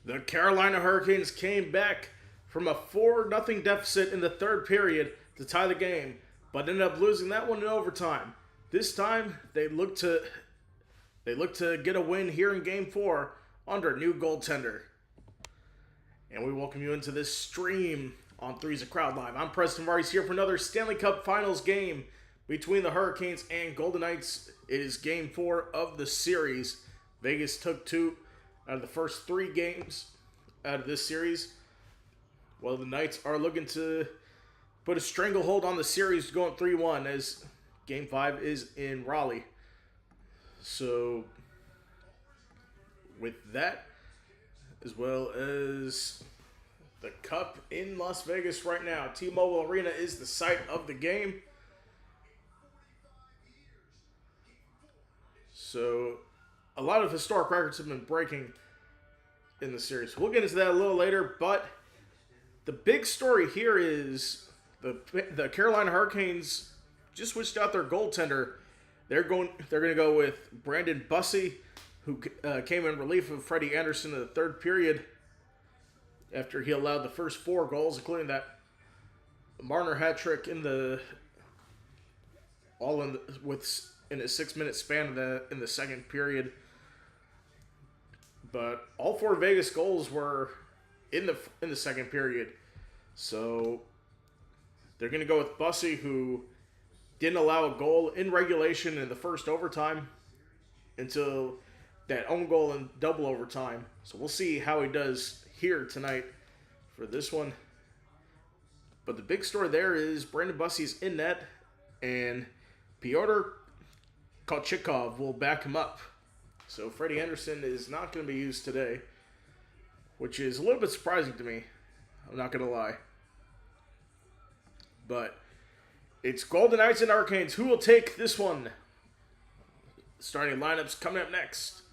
The Carolina Hurricanes came back from a 4-0 deficit in the third period to tie the game, but ended up losing that one in overtime. This time, they look to get a win here in Game 4 under a new goaltender. And we welcome you into this stream on Three's a Crowd Live. I'm Preston Rice here for another Stanley Cup Finals game between the Hurricanes and Golden Knights. It is Game 4 of the series. Vegas took 2 out of the first 3 games out of this series. Well, the Knights are looking to put a stranglehold on the series going 3-1 as Game 5 is in Raleigh. So, with that, as well as the Cup in Las Vegas right now, T-Mobile Arena is the site of the game. So, a lot of historic records have been breaking in the series. We'll get into that a little later, but the big story here is the Carolina Hurricanes just switched out their goaltender. They're going to go with Brandon Bussi, who came in relief of Freddie Anderson in the third period after he allowed the first 4 goals, including that Marner hat trick in a 6-minute span in the second period. But all 4 Vegas goals were in the second period. So they're going to go with Bussi, who didn't allow a goal in regulation in the first overtime until that own goal in double overtime. So we'll see how he does here tonight for this one. But the big story there is Brandon Bussi's in net, and Pyotr Kochikov will back him up. So Freddie Anderson is not going to be used today, which is a little bit surprising to me. I'm not going to lie. But it's Golden Knights and Hurricanes. Who will take this one? Starting lineups coming up next.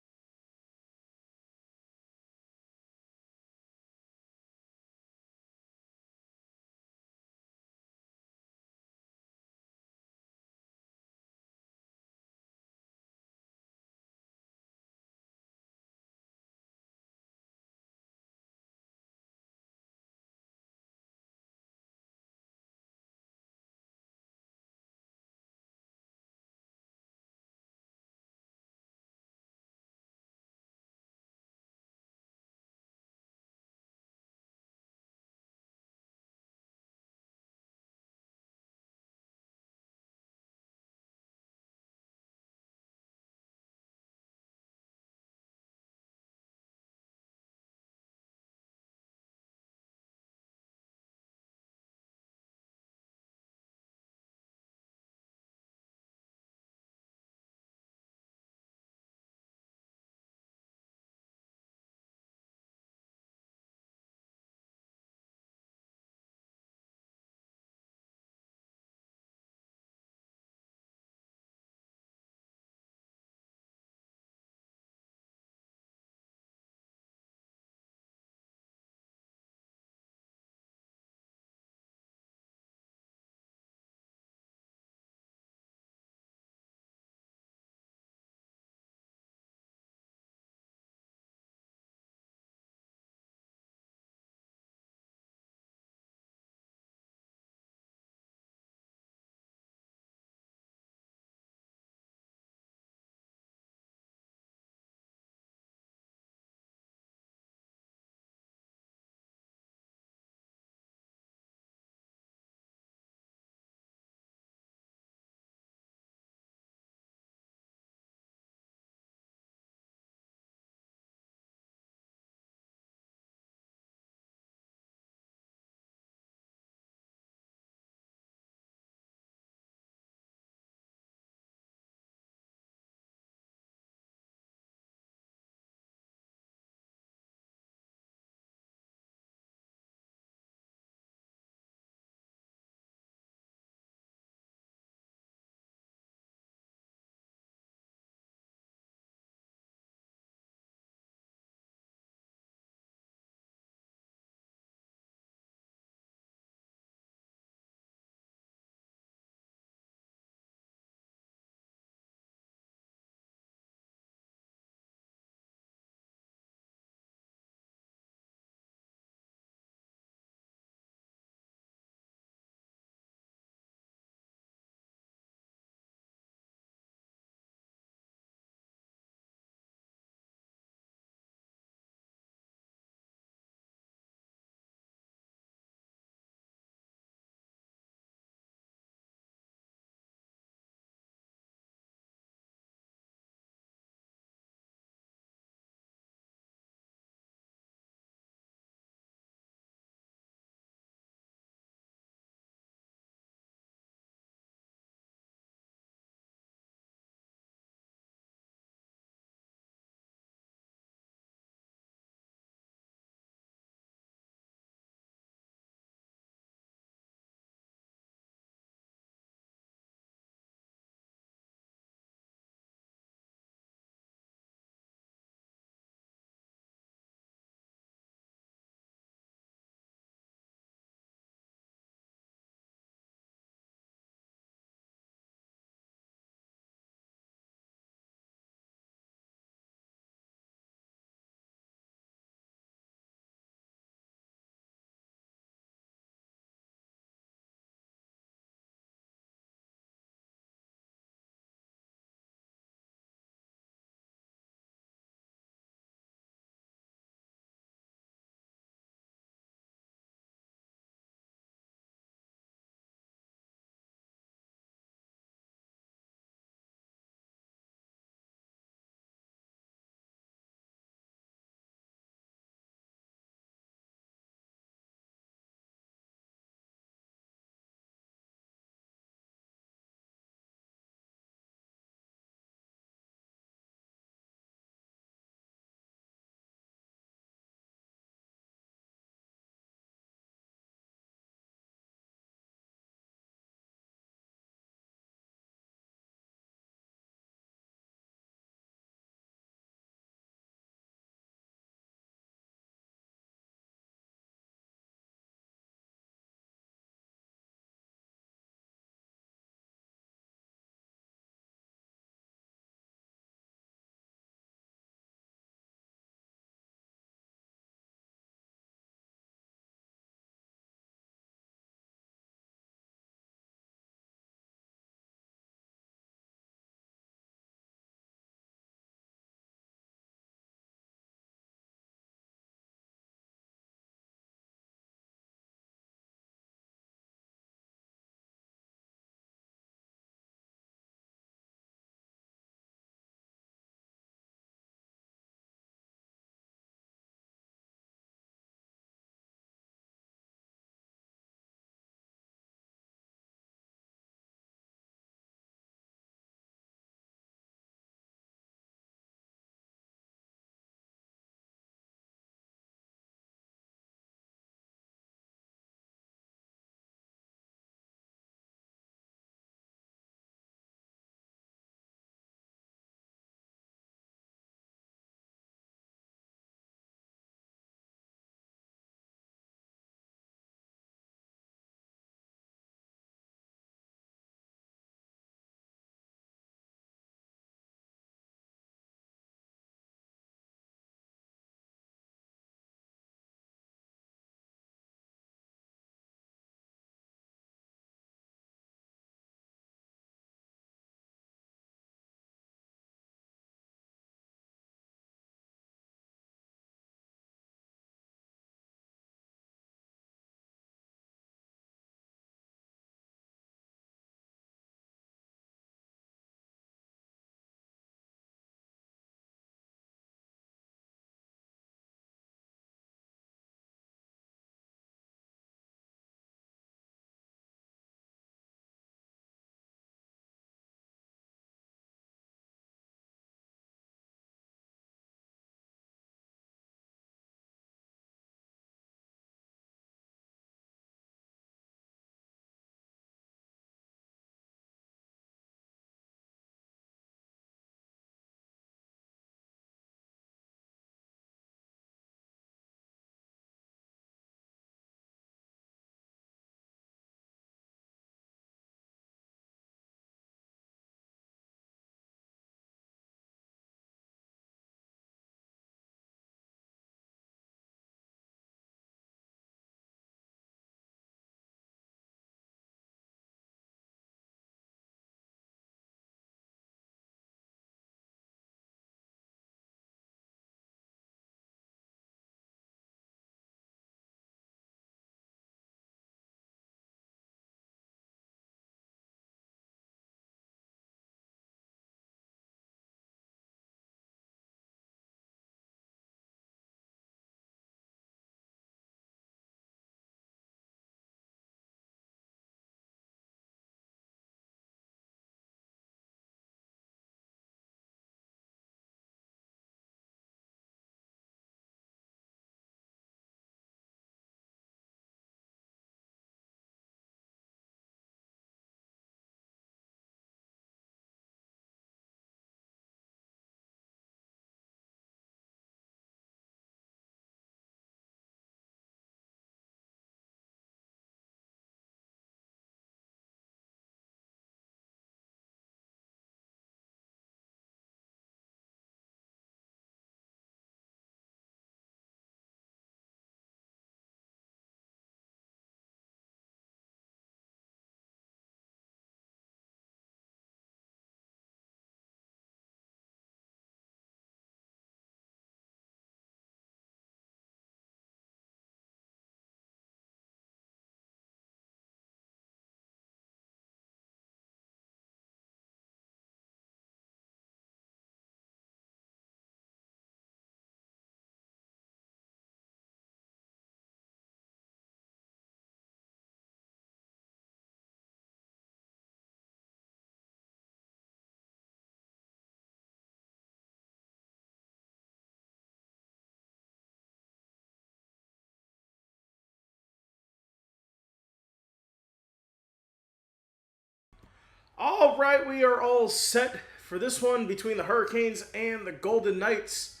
All right, we are all set for this one between the Hurricanes and the Golden Knights.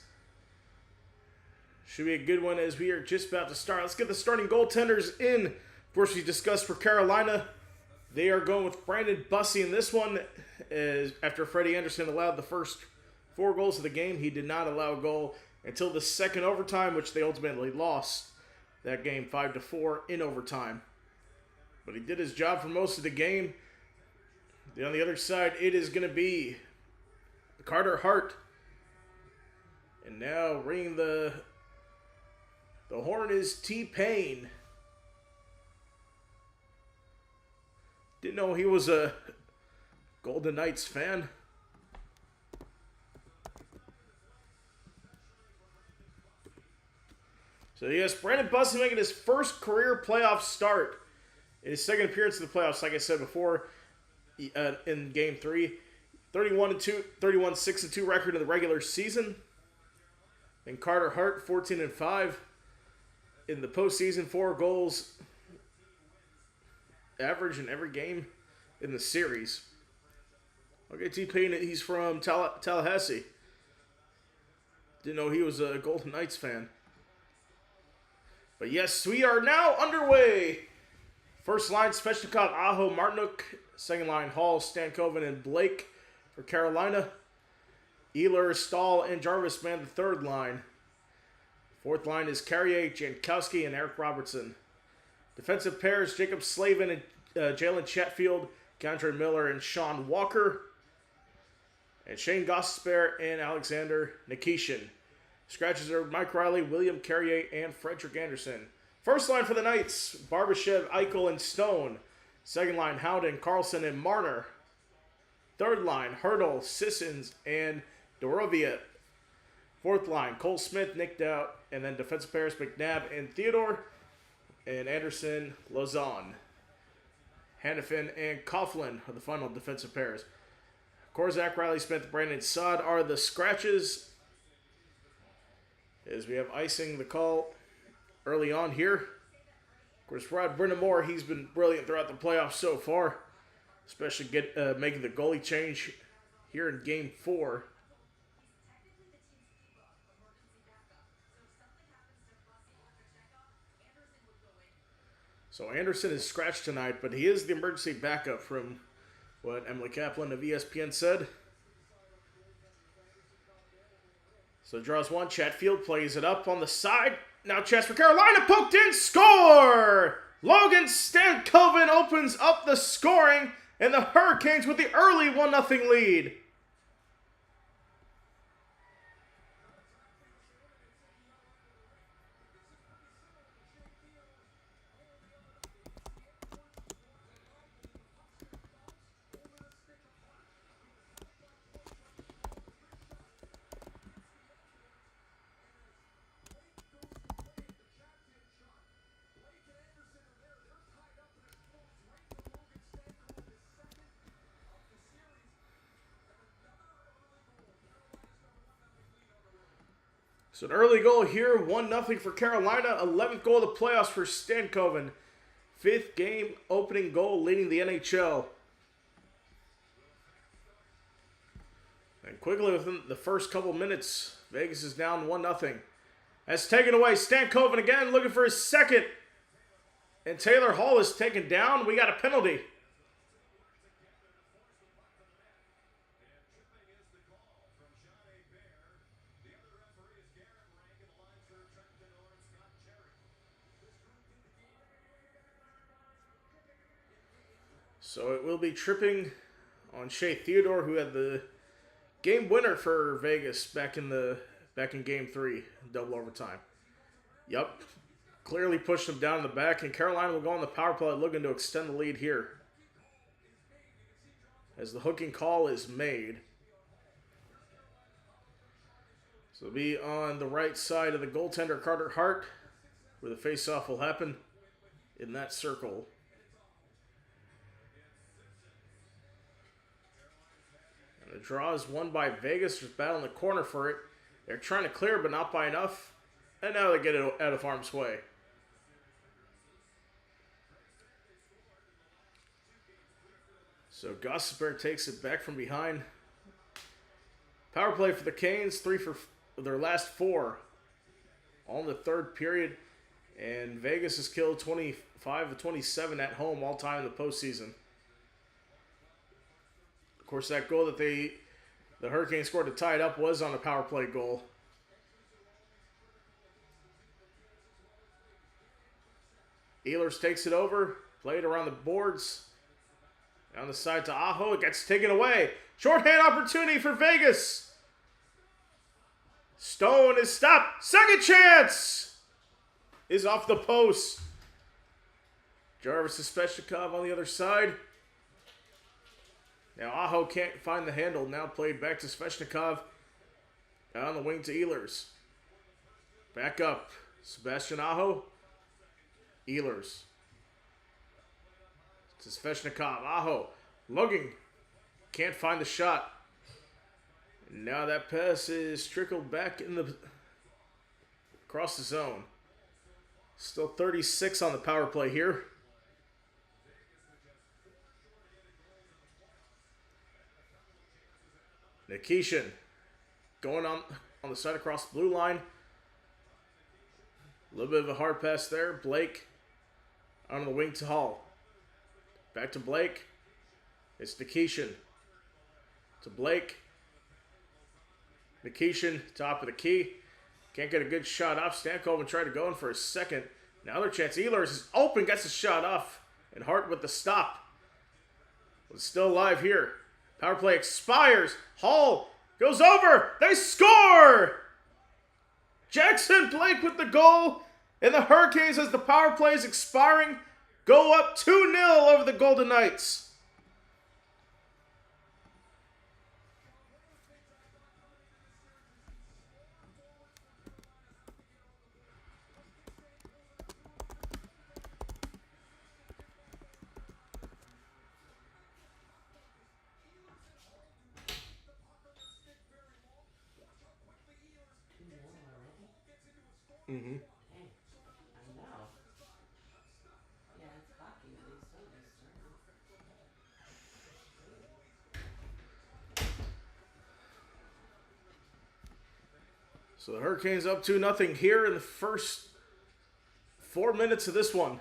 Should be a good one as we are just about to start. Let's get the starting goaltenders in. Of course, we discussed for Carolina. They are going with Brandon Bussi in this one. As after Freddie Anderson allowed the first 4 goals of the game, he did not allow a goal until the second overtime, which they ultimately lost that game 5-4 in overtime. But he did his job for most of the game. On the other side, it is going to be Carter Hart. And now ringing the horn is T-Pain. Didn't know he was a Golden Knights fan. So yes, Brandon Bussi making his first career playoff start. In his second appearance in the playoffs, like I said before, in Game 3. 31-6-2 record in the regular season. And Carter Hart, 14-5 in the postseason, 4 goals average in every game in the series. Okay, T-Pain, he's from Tallahassee. Didn't know he was a Golden Knights fan. But yes, we are now underway. First line, Svechnikov, Aho, Martinuk. Second line, Hall, Stankoven, and Blake for Carolina. Ehlers, Stahl, and Jarvis man the third line. Fourth line is Carrier, Jankowski, and Eric Robertson. Defensive pairs, Jacob Slavin and Jalen Chatfield, Keandre Miller, and Sean Walker. And Shane Gostisbehere and Alexander Nikishin. Scratches are Mike Riley, William Carrier, and Frederick Anderson. First line for the Knights, Barbashev, Eichel, and Stone. Second line, Howden, Carlson, and Marner. Third line, Hurdle, Sissons, and Dorovia. Fourth line, Cole Smith, Nick Dowd, and then defensive pairs, McNabb and Theodore, and Anderson, Lausanne. Hannafin and Coughlin are the final defensive pairs. Korzak, Riley Smith, Brandon Saad are the scratches. As we have icing the call early on here. Of course, Rod Brind'Amour, he's been brilliant throughout the playoffs so far. Especially making the goalie change here in Game 4. So Anderson is scratched tonight, but he is the emergency backup from what Emily Kaplan of ESPN said. So draws one, Chatfield plays it up on the side. Now chance for Carolina, poked in, score! Logan Stankoven opens up the scoring, and the Hurricanes with the early 1-0 lead. So an early goal here, 1-0 for Carolina. 11th goal of the playoffs for Stankoven. 5th game opening goal leading the NHL. And quickly within the first couple minutes, Vegas is down 1-0. That's taken away. Stankoven again looking for his second. And Taylor Hall is taken down. We got a penalty. So it will be tripping on Shea Theodore, who had the game winner for Vegas back in Game 3, double overtime. Yup, clearly pushed him down in the back, and Carolina will go on the power play looking to extend the lead here. As the hooking call is made. So it'll be on the right side of the goaltender, Carter Hart, where the face-off will happen in that circle. The draw is won by Vegas. Just battling the corner for it. They're trying to clear, but not by enough. And now they get it out of harm's way. So Gossipbear takes it back from behind. Power play for the Canes, 3 for their last 4. All in the third period. And Vegas has killed 25 of 27 at home all time in the postseason. Of course, that goal that the Hurricanes scored to tie it up was on a power play goal. Ehlers takes it over, played around the boards. Down the side to Aho, it gets taken away. Shorthand opportunity for Vegas. Stone is stopped. Second chance is off the post. Jarvis Svechnikov on the other side. Now Aho can't find the handle. Now played back to Svechnikov. On the wing to Ehlers. Back up. Sebastian Aho. Ehlers. To Svechnikov. Aho lugging. Can't find the shot. And now that pass is trickled back in the across the zone. Still 36 on the power play here. Nikishin going on the side across the blue line. A little bit of a hard pass there. Blake on the wing to Hall. Back to Blake. It's Nikishin. To Blake. Nikishin, top of the key. Can't get a good shot off. Stankoven tried to go in for a second. Now another chance. Ehlers is open, gets a shot off. And Hart with the stop. But still alive here. Power play expires. Hall goes over. They score! Jackson Blake with the goal. And the Hurricanes, as the power play is expiring, go up 2-0 over the Golden Knights. Mm-hmm. Hey, I know. Yeah, it's hockey, but they still just started. So the Hurricanes up 2-0 here in the first 4 minutes of this one.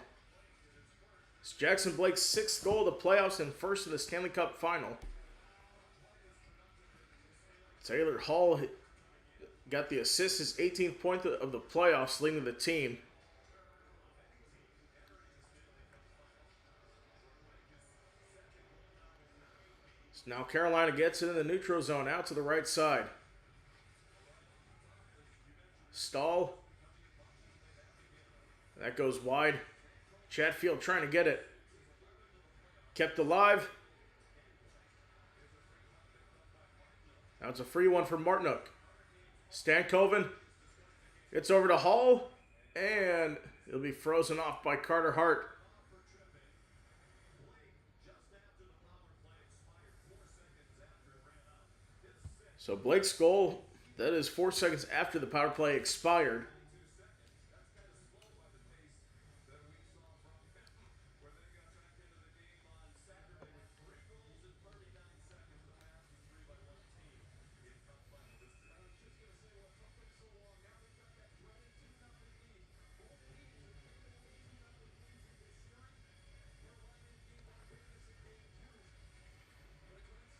It's Jackson Blake's 6th goal of the playoffs and first in the Stanley Cup final. Taylor Hall got the assist, his 18th point of the playoffs, leading the team. So now Carolina gets it in the neutral zone, out to the right side. Stahl. That goes wide. Chatfield trying to get it. Kept alive. Now it's a free one for Martinook. Stankoven. It's over to Hall. And it'll be frozen off by Carter Hart. So Blake's goal, that is 4 seconds after the power play expired.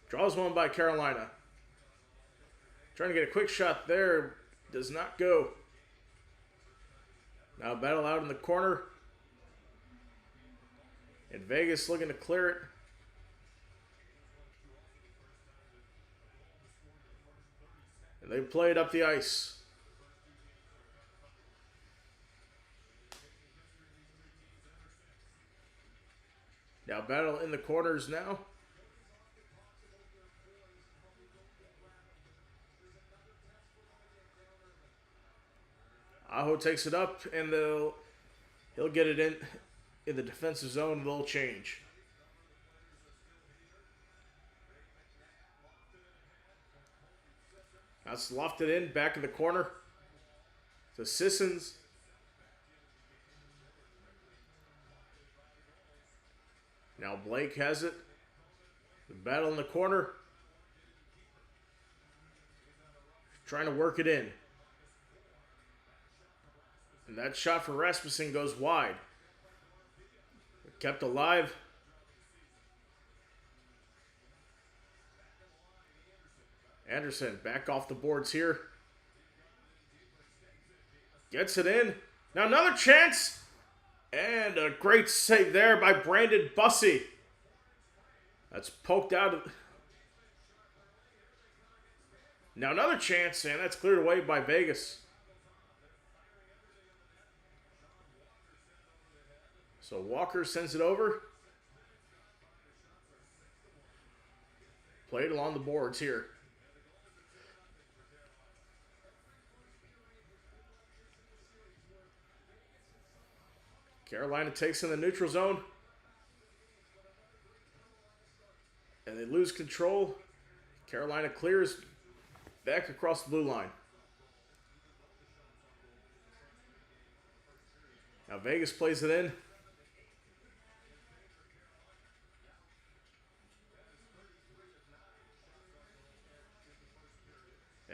Draws one by Carolina. Trying to get a quick shot there. Does not go. Now battle out in the corner. And Vegas looking to clear it. And they play it up the ice. Now battle in the corners now. Aho takes it up, and he'll get it in the defensive zone. They'll change. That's lofted in, back in the corner to Sissons. Now Blake has it. The battle in the corner. Trying to work it in. And that shot for Rasmussen goes wide. Kept alive. Anderson back off the boards here. Gets it in. Now another chance. And a great save there by Brandon Bussey. That's poked out. Now another chance, and that's cleared away by Vegas. So Walker sends it over. Played along the boards here. Carolina takes in the neutral zone. And they lose control. Carolina clears back across the blue line. Now Vegas plays it in.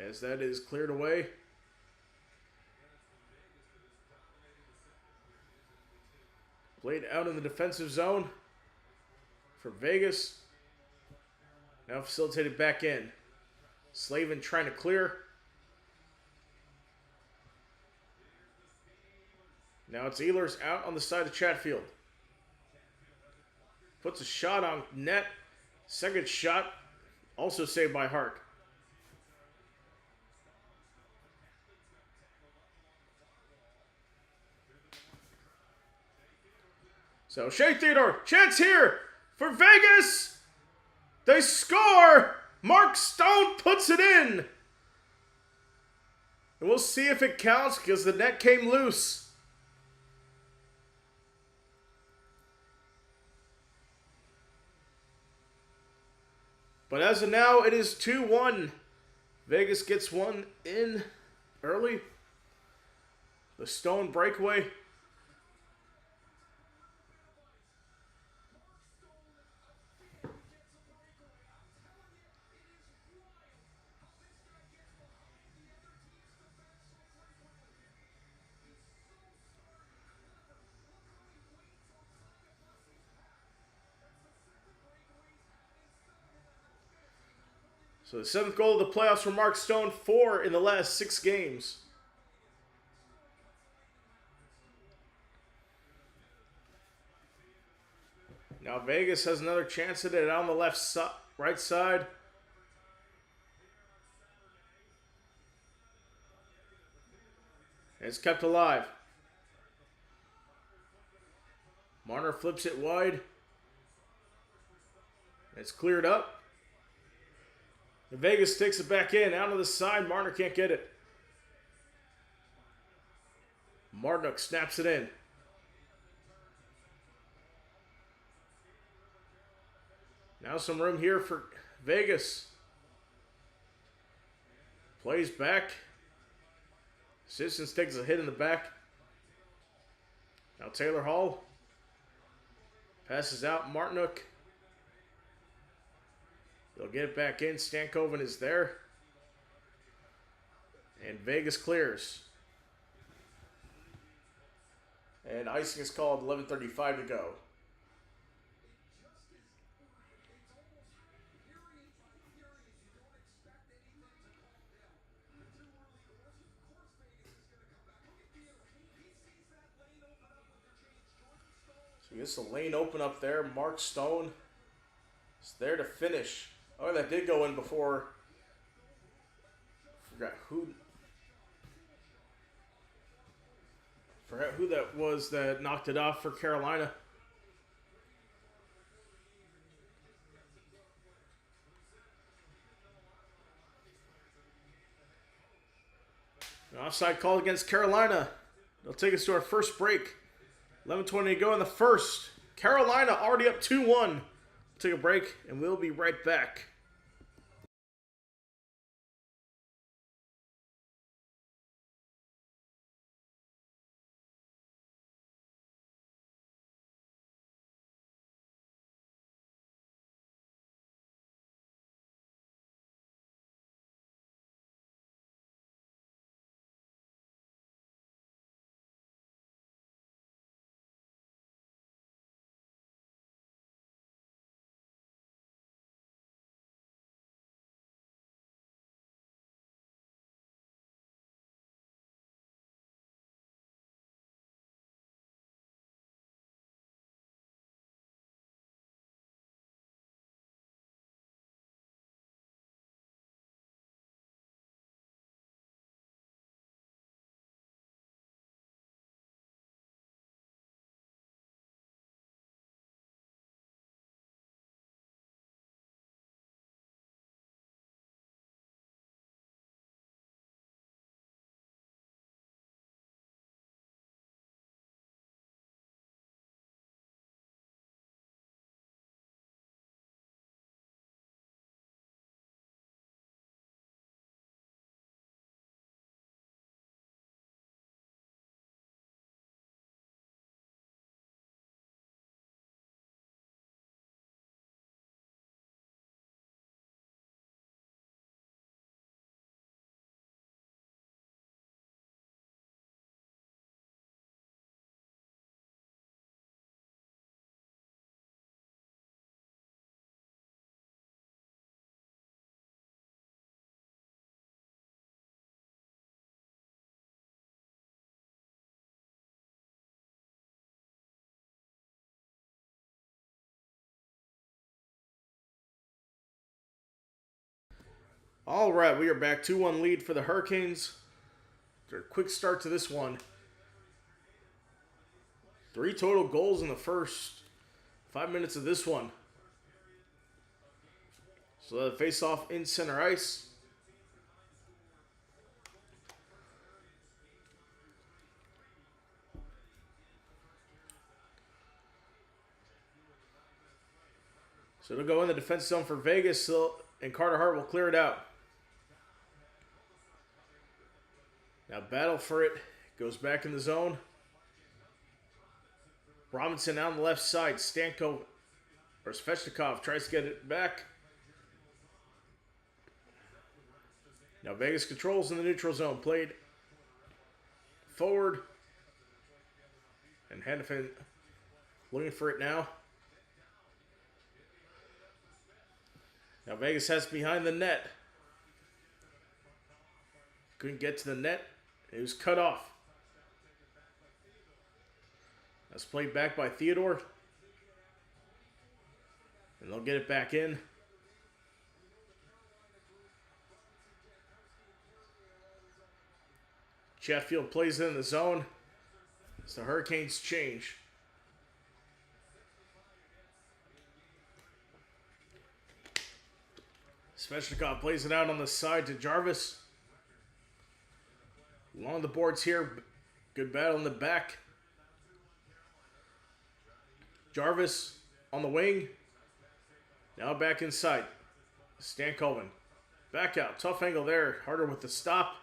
As that is cleared away. Played out in the defensive zone for Vegas. Now facilitated back in. Slavin trying to clear. Now it's Ehlers out on the side of Chatfield. Puts a shot on net. Second shot also saved by Hart. So Shea Theodore, chance here for Vegas. They score. Mark Stone puts it in. And we'll see if it counts because the net came loose. But as of now, it is 2-1. Vegas gets one in early. The Stone breakaway. So the 7th goal of the playoffs for Mark Stone, 4 in the last 6 games. Now Vegas has another chance at it on the right side. And it's kept alive. Marner flips it wide. It's cleared up. And Vegas takes it back in. Out of the side. Marner can't get it. Marduk snaps it in. Now some room here for Vegas. Plays back. Citizens takes a hit in the back. Now Taylor Hall. Passes out Martinuk. They'll get it back in. Stankoven is there. And Vegas clears. And icing is called. 11:35 to go. So he gets the lane open up there. Mark Stone is there to finish. Oh, that did go in before. Forgot who that was that knocked it off for Carolina. An offside call against Carolina. They'll take us to our first break. 11:20 to go in the first. Carolina already up 2-1. Take a break, and we'll be right back. All right, we are back. 2-1 lead for the Hurricanes. Their quick start to this one. 3 total goals in the first 5 minutes of this one. So the face-off in center ice. So it'll go in the defense zone for Vegas, and Carter Hart will clear it out. Now battle for it. Goes back in the zone. Robinson on the left side. Svechnikov tries to get it back. Now Vegas controls in the neutral zone. Played forward. And Hannafin looking for it now. Now Vegas has behind the net. Couldn't get to the net. It was cut off. That's played back by Theodore. And they'll get it back in. Chatfield plays it in the zone. As the Hurricanes change. Svechnikov plays it out on the side to Jarvis. Along the boards here. Good battle in the back. Jarvis on the wing. Now back inside. Stankoven. Back out. Tough angle there. Harder with the stop.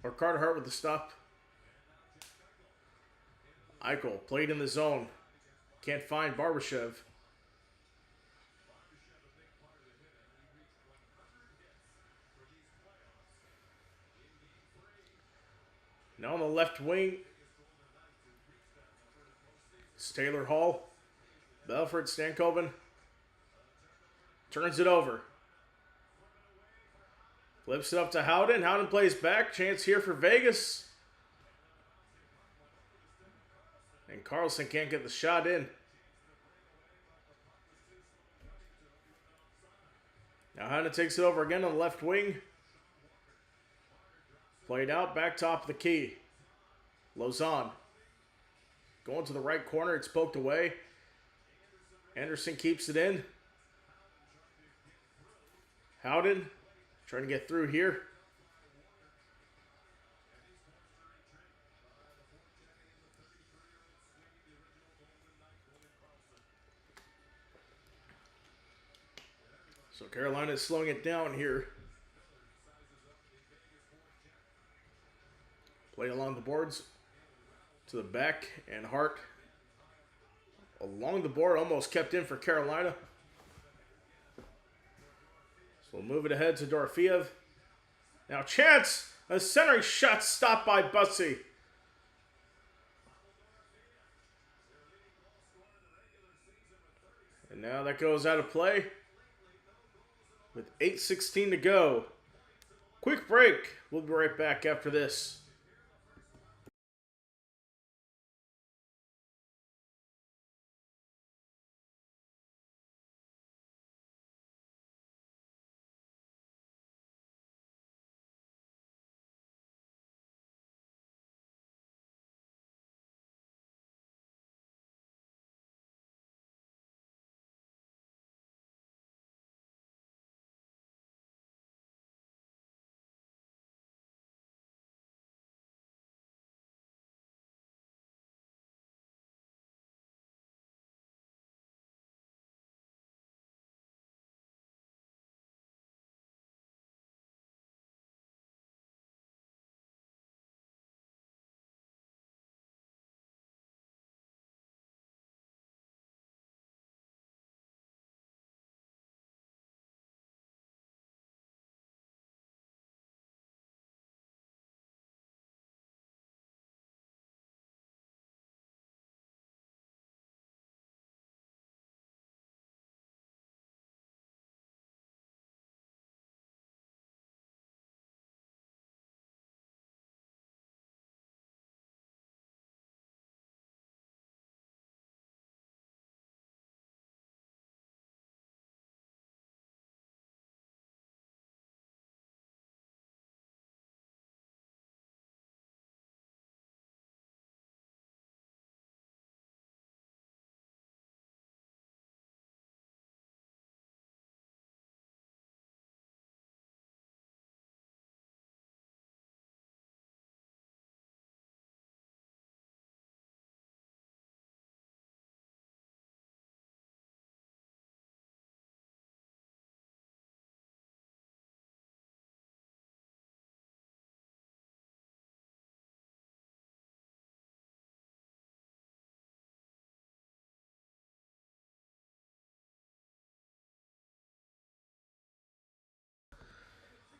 Or Carter Hart with the stop. Eichel played in the zone. Can't find Barbashev. Now on the left wing. It's Taylor Hall. Belford Stankoven. Turns it over. Flips it up to Howden. Howden plays back. Chance here for Vegas. And Carlson can't get the shot in. Now Howden takes it over again on the left wing. Played out. Back top of the key. Lauzon. Going to the right corner. It's poked away. Anderson keeps it in. Howden trying to get through here. So Carolina is slowing it down here. Play along the boards to the back, and Hart along the board, almost kept in for Carolina. So we'll move it ahead to Dorofeev. Now chance! A centering shot stopped by Bussey. And now that goes out of play. With 8:16 to go. Quick break. We'll be right back after this.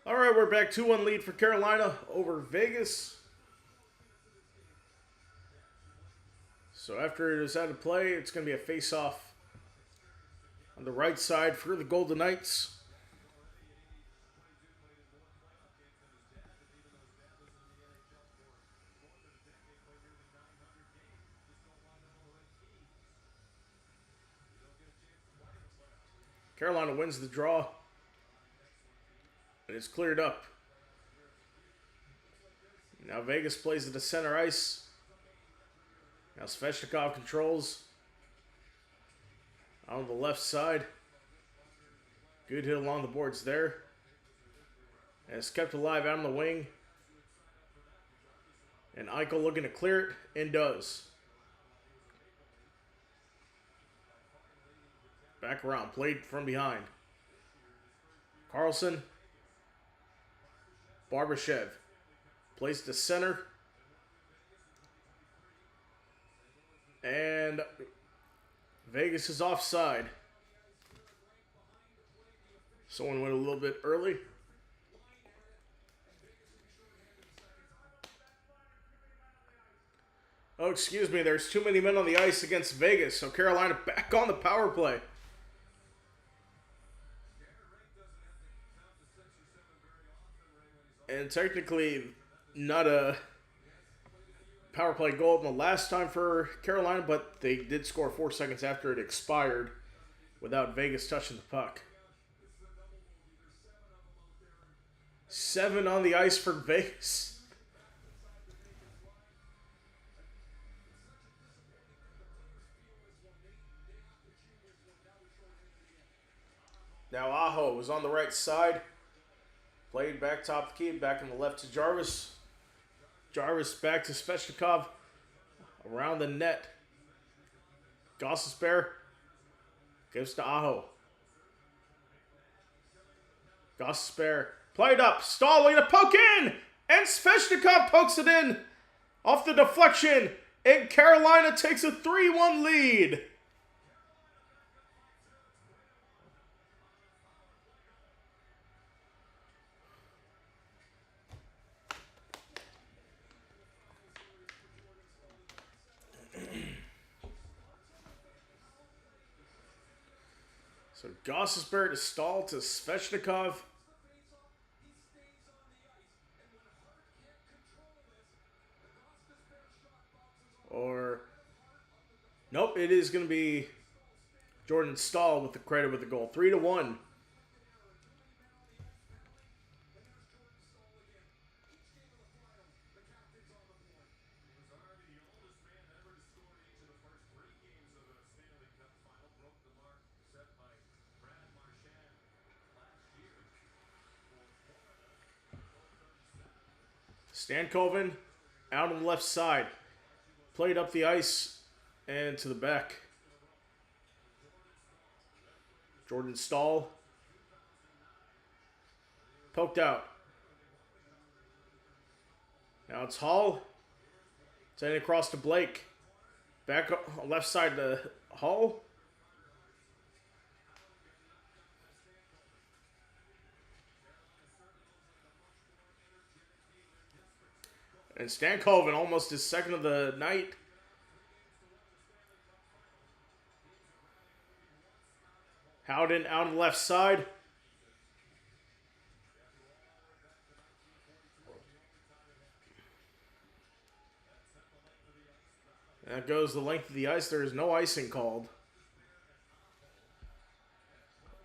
All right, we're back 2-1 lead for Carolina over Vegas. So after it is out of play, it's going to be a face-off on the right side for the Golden Knights. Carolina wins the draw. And it's cleared up. Now Vegas plays at the center ice. Now Svechnikov controls on the left side. Good hit along the boards there. And it's kept alive out on the wing. And Eichel looking to clear it, and does. Back around, played from behind. Carlson. Barbashev. Plays to center. And Vegas is offside. Someone went a little bit early. Oh, excuse me. There's too many men on the ice against Vegas. So Carolina back on the power play. And technically not a power play goal in the last time for Carolina, but they did score 4 seconds after it expired without Vegas touching the puck. 7 on the ice for Vegas. Now Aho was on the right side. Played back top of the key, back on the left to Jarvis. Jarvis back to Svechnikov. Around the net. Gostisbehere gives to Aho. Gostisbehere played up. Stalling to poke in. And Svechnikov pokes it in. Off the deflection. And Carolina takes a 3-1 lead. So Gostisbehere to Stahl to Svechnikov. Or, nope, it is going to be Jordan Stahl with the credit with the goal. 3-1. Stankoven out on the left side. Played up the ice and to the back. Jordan Stahl. Poked out. Now it's Hall. Sending across to Blake. Back up, left side to Hall. And Stankoven, almost his second of the night. Howden out on the left side. That goes the length of the ice. There is no icing called.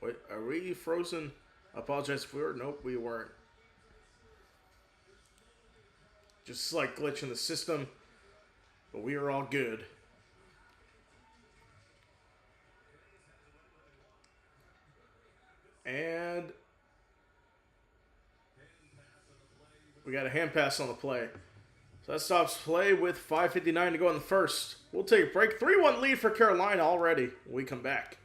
Wait, are we frozen? I apologize if we were. Nope, we weren't. Just a slight glitch in the system, but we are all good. And we got a hand pass on the play. So that stops play with 5:59 to go in the first. We'll take a break. 3-1 lead for Carolina already when we come back.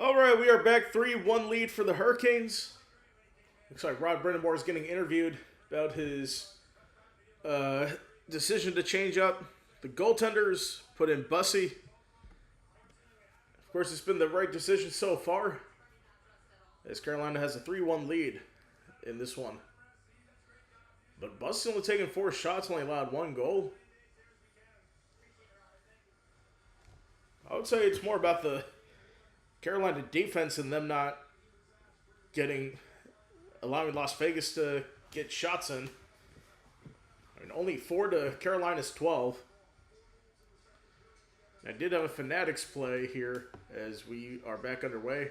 All right, we are back. 3-1 lead for the Hurricanes. Looks like Rod Brindamore is getting interviewed about his decision to change up. The goaltenders put in Bussy. Of course, it's been the right decision so far, as Carolina has a 3-1 lead in this one. But Bussy's only taken 4 shots, only allowed 1 goal. I would say it's more about the Carolina defense and them not allowing Las Vegas to get shots in. I mean, only 4 to Carolina's 12. I did have a Fanatics play here as we are back underway.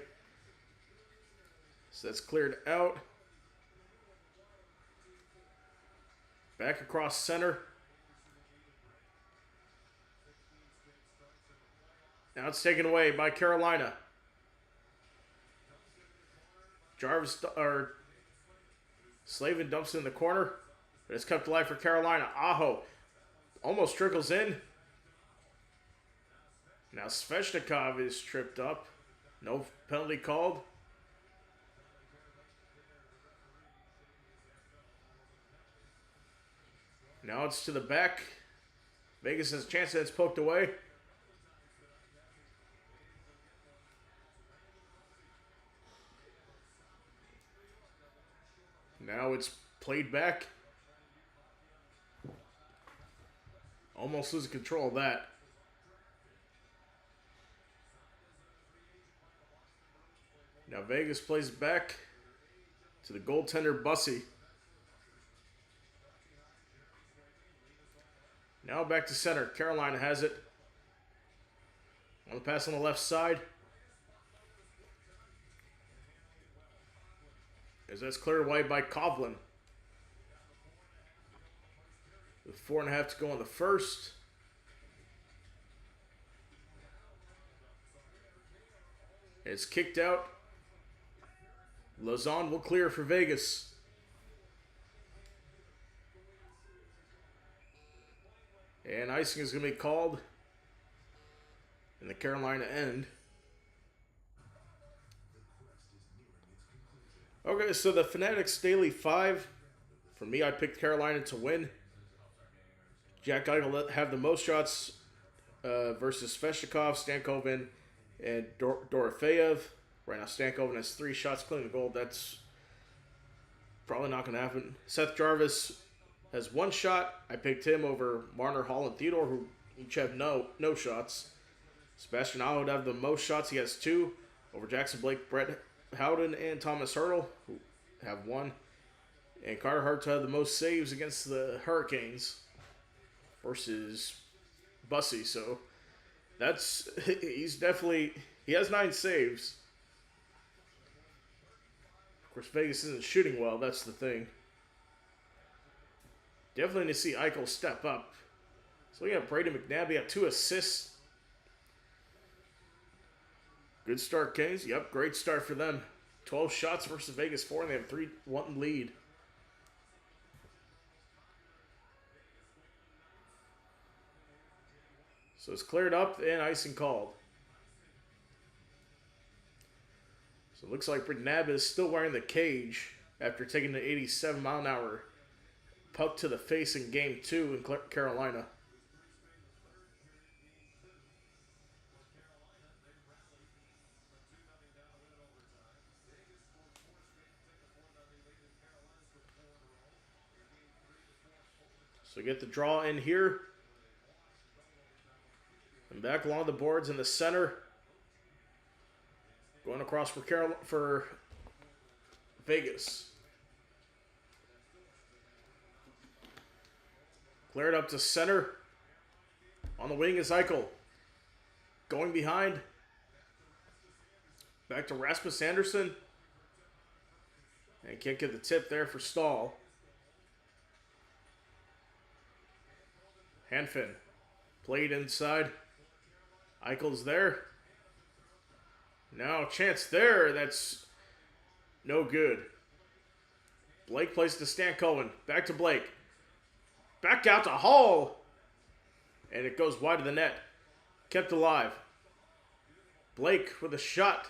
So that's cleared out. Back across center. Now it's taken away by Carolina. Slavin dumps it in the corner, but it's kept alive for Carolina. Aho almost trickles in. Now Sveshnikov is tripped up. No penalty called. Now it's to the back. Vegas has a chance that it's poked away. Now it's played back. Almost losing control of that. Now Vegas plays it back to the goaltender Bussy. Now back to center. Carolina has it. On the pass on the left side. As that's cleared away by Kovlin. With 4.5 to go in the first. It's kicked out. Lazon will clear for Vegas. And icing is going to be called in the Carolina end. Okay, so the Fanatics Daily 5. For me, I picked Carolina to win. Jack Eichel have the most shots versus Sveshnikov, Stankoven, and Dorofeyev. Right now, Stankoven has 3 shots, clearing the goal. That's probably not going to happen. Seth Jarvis has 1 shot. I picked him over Marner, Hall, and Theodore, who each have no shots. Sebastian Aho would have the most shots. He has 2 over Jackson Blake, Brett Howden, and Thomas Hurdle, who have 1. And Carter Hart had the most saves against the Hurricanes versus Bussy. So he has 9 saves. Of course, Vegas isn't shooting well. That's the thing. Definitely need to see Eichel step up. So we got Brady McNabb. He got 2 assists. Good start, Canes. Yep, great start for them. 12 shots versus Vegas 4, and they have 3-1 lead. So it's cleared up and icing called. So it looks like McNabb is still wearing the cage after taking the 87-mile-an-hour puck to the face in Game 2 in Carolina. So get the draw in here. And back along the boards in the center. Going across for Vegas. Cleared up to center. On the wing is Eichel. Going behind. Back to Rasmus Anderson. And can't get the tip there for Stahl. Hanfin played inside. Eichel's there. Now chance there. That's no good. Blake plays to Stankoven. Back to Blake. Back out to Hall. And it goes wide of the net. Kept alive. Blake with a shot.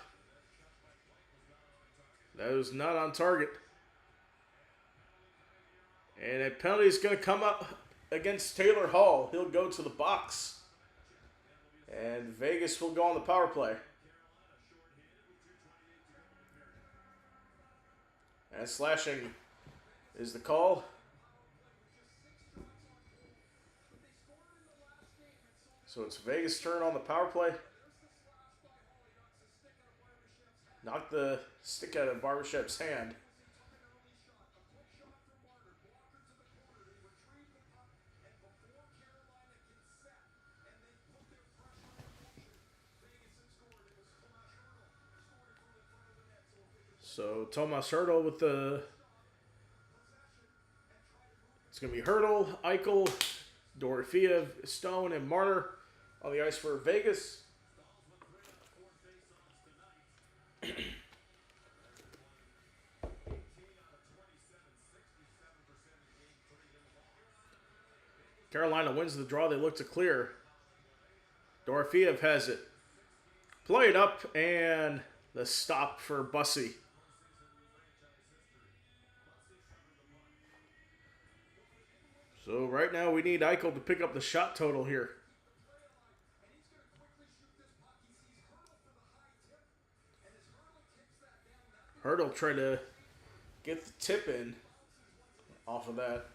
That was not on target. And a penalty is going to come up against Taylor Hall. He'll go to the box. And Vegas will go on the power play. And slashing is the call. So it's Vegas' turn on the power play. Knocked the stick out of Barbashev's hand. So Tomas Hertl with the... It's going to be Hertl, Eichel, Dorofeev, Stone, and Marner on the ice for Vegas. Carolina wins the draw. They look to clear. Dorofeev has it. Played up, and the stop for Bussy. So right now we need Eichel to pick up the shot total here. Hertl tried to get the tip in off of that.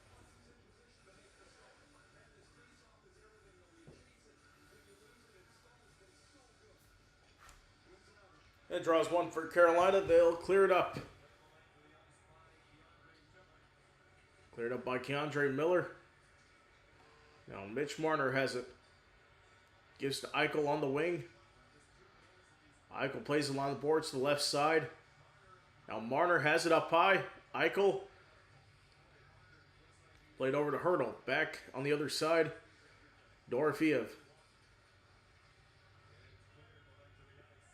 That draws one for Carolina. They'll clear it up. Cleared up by Keandre Miller. Now Mitch Marner has it. Gives to Eichel on the wing. Eichel plays along the boards to the left side. Now Marner has it up high. Eichel played over to Hertl. Back on the other side. Dorofeev.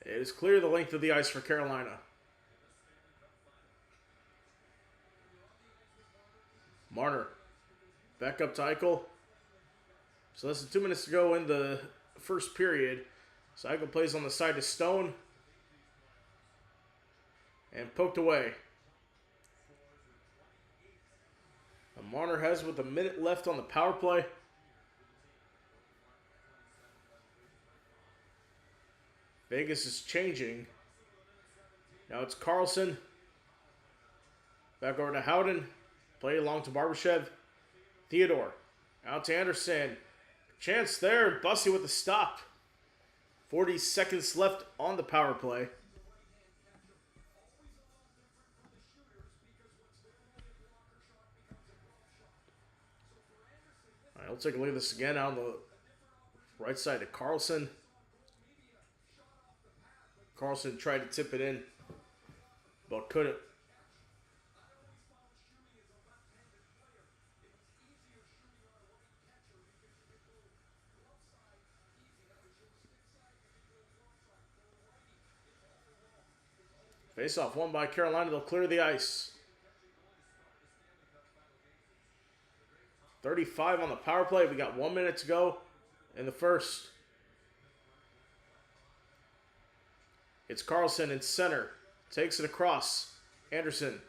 It is clear the length of the ice for Carolina. Marner. Back up to Eichel. So less than 2 minutes to go in the first period. So Eichel plays on the side to Stone. And poked away. And Marner has with a minute left on the power play. Vegas is changing. Now it's Carlson. Back over to Howden. Play along to Barbashev. Theodore. Out to Anderson. Chance there. Bussy with the stop. 40 seconds left on the power play. All right, we'll take a look at this again on the right side to Carlson. Carlson tried to tip it in, but couldn't. Face-off won by Carolina. They'll clear the ice. 35 on the power play. We got 1 minute to go in the first. It's Carlson in center. Takes it across. Anderson.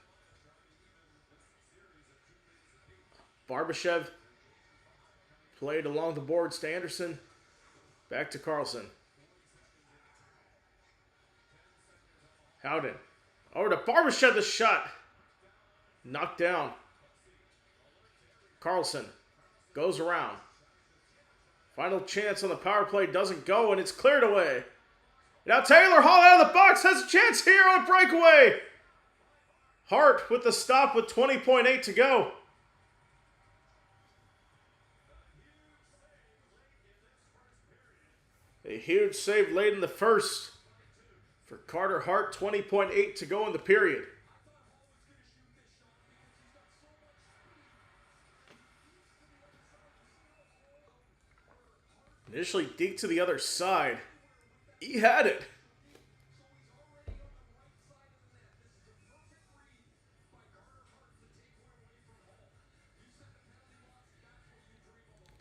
Barbashev. Played along the boards to Anderson. Back to Carlson. Howden. Over to Barbashev, the shot. Knocked down. Carlson goes around. Final chance on the power play doesn't go, and it's cleared away. Now Taylor Hall out of the box has a chance here on breakaway. Hart with the stop with 20.8 to go. A huge save late in the first for Carter Hart. 20.8 to go in the period. Initially deked to the other side. He had it.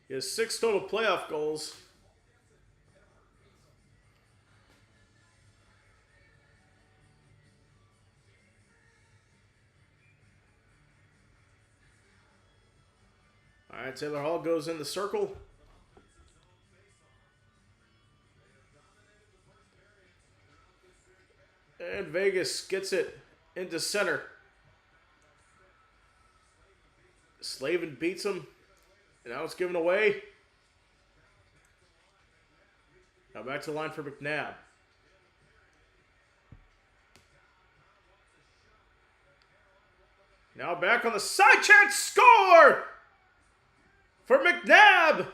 He has 6 total playoff goals. All right, Taylor Hall goes in the circle. And Vegas gets it into center. Slavin beats him. And now it's given away. Now back to the line for McNabb. Now back on the side chance, score for McNabb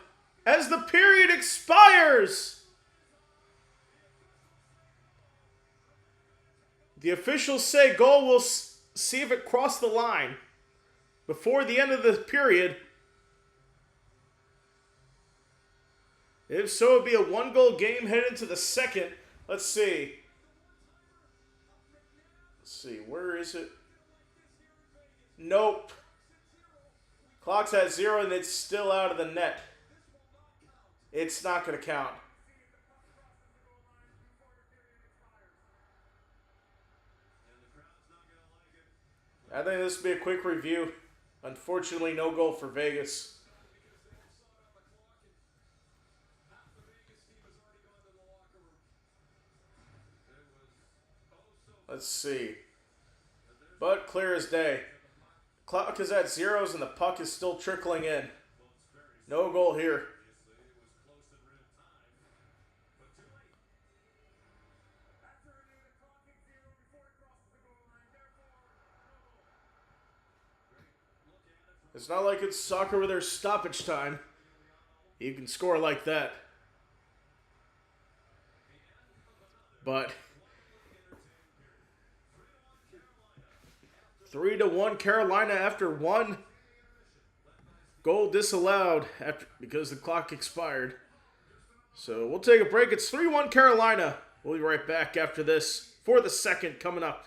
as the period expires. The officials say goal will see if it crossed the line before the end of the period. If so, it would be a 1-goal game heading into the second. Let's see. Where is it? Nope. Clock's at 0 and it's still out of the net. It's not going to count. I think this will be a quick review. Unfortunately, no goal for Vegas. Let's see. But clear as day. Clock is at 0s and the puck is still trickling in. No goal here. It's not like it's soccer where there's stoppage time. You can score like that. But 3-1 Carolina after 1 goal disallowed because the clock expired. So we'll take a break. It's 3-1 Carolina. We'll be right back after this for the second coming up.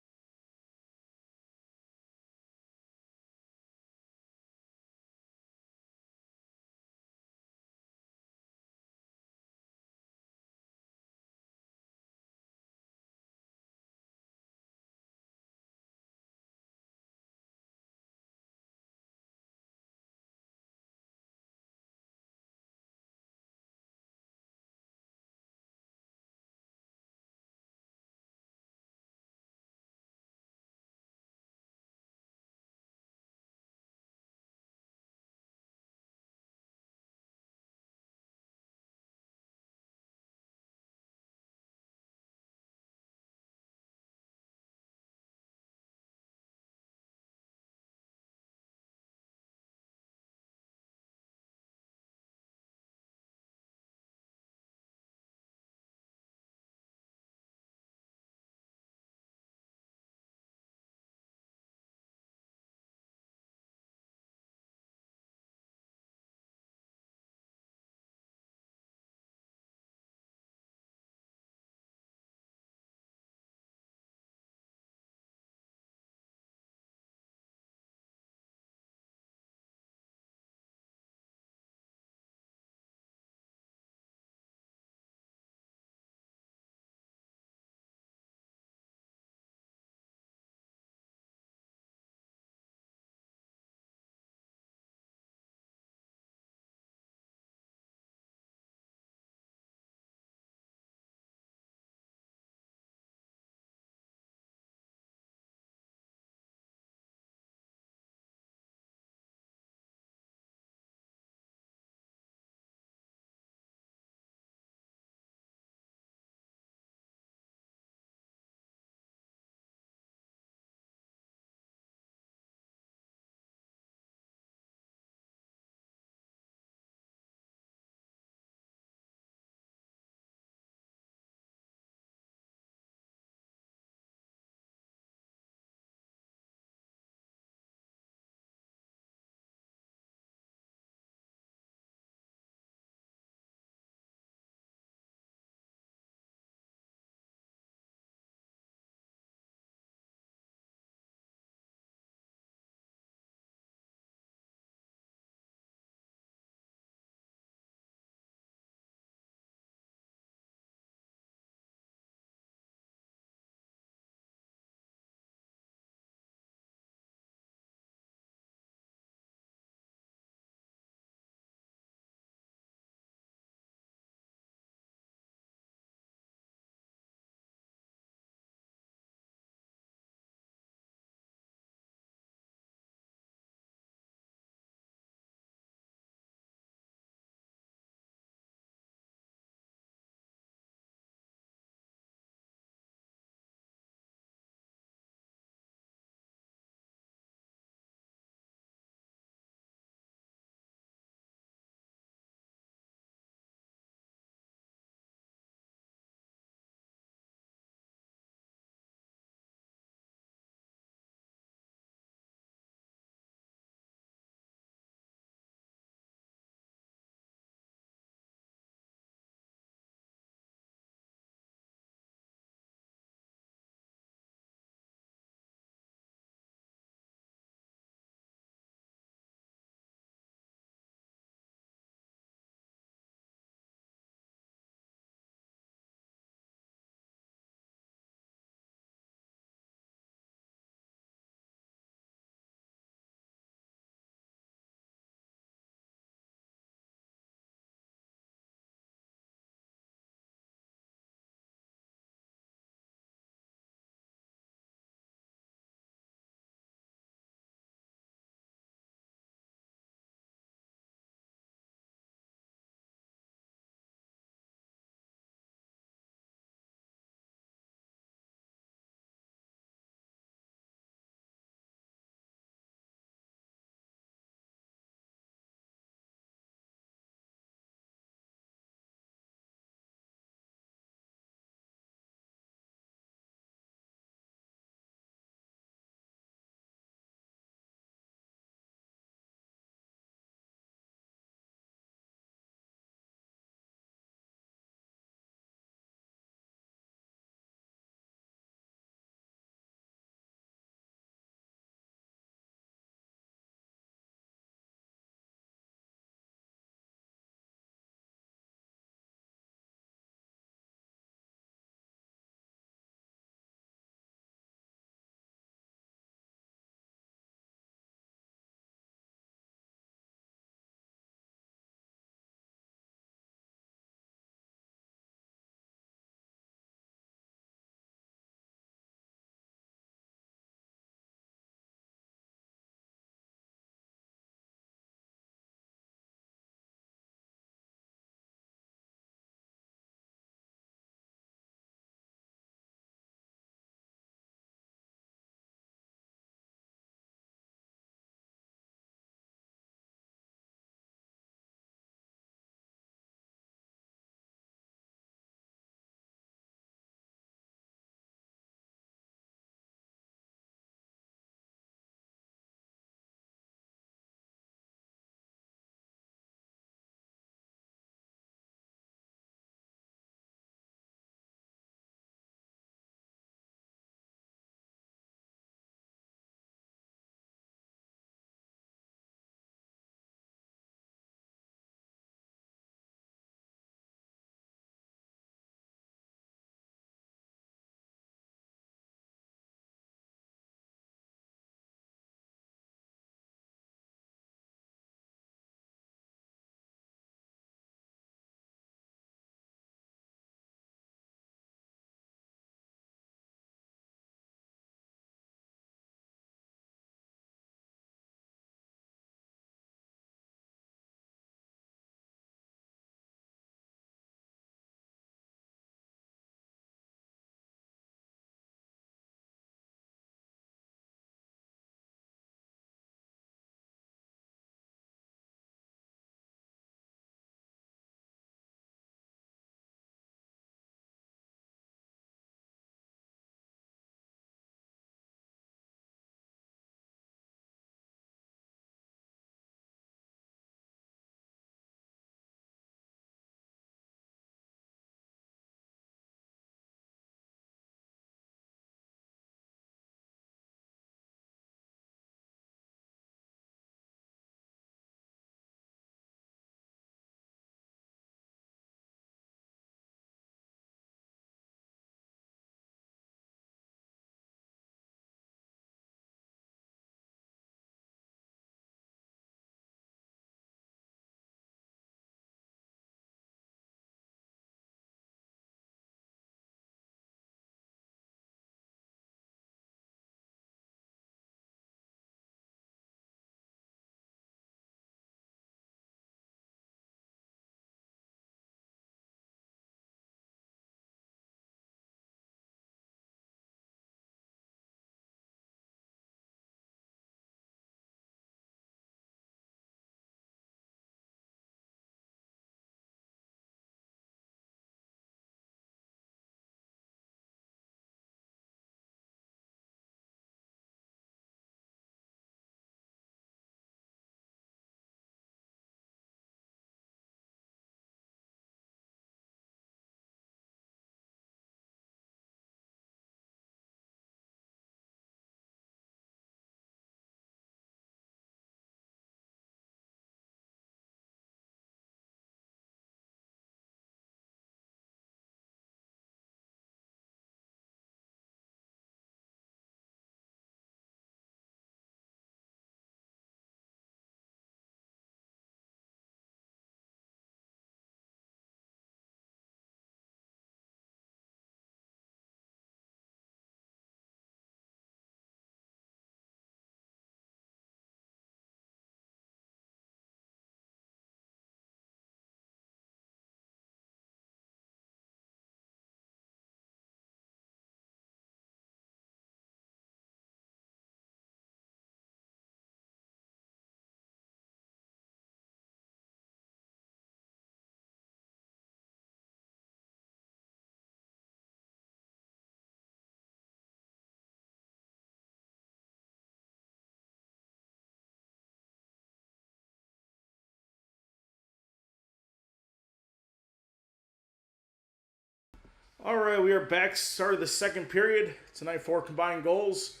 All right, we are back. Started the second period. Tonight, 4 combined goals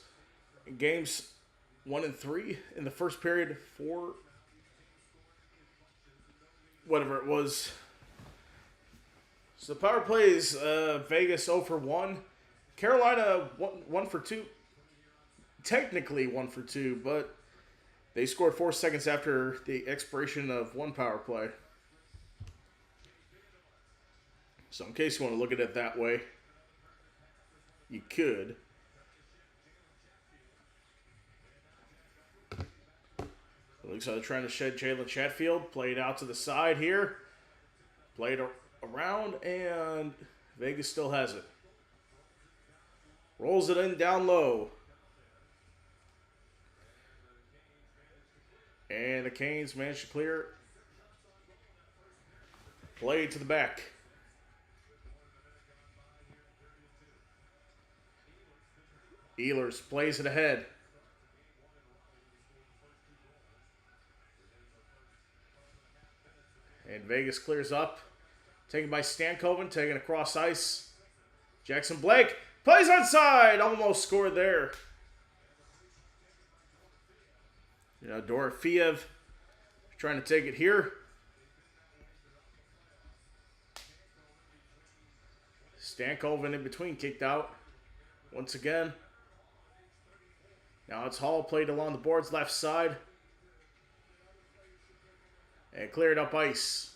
in games 1 and 3. In the first period, 4, whatever it was. So the power plays, Vegas 0 for 1. Carolina 1 for 2. Technically 1 for 2, but they scored 4 seconds after the expiration of 1 power play. So in case you want to look at it that way, you could. It looks like they're trying to shed Jalen Chatfield. Played out to the side here. Played around, and Vegas still has it. Rolls it in down low. And the Canes managed to clear it. Play to the back. Ehlers plays it ahead. And Vegas clears up. Taken by Stankoven, taken across ice. Jackson Blake plays onside. Almost scored there. Dorofeev trying to take it here. Stankoven in between, kicked out once again. Now it's Hall, played along the boards, left side. And cleared up ice.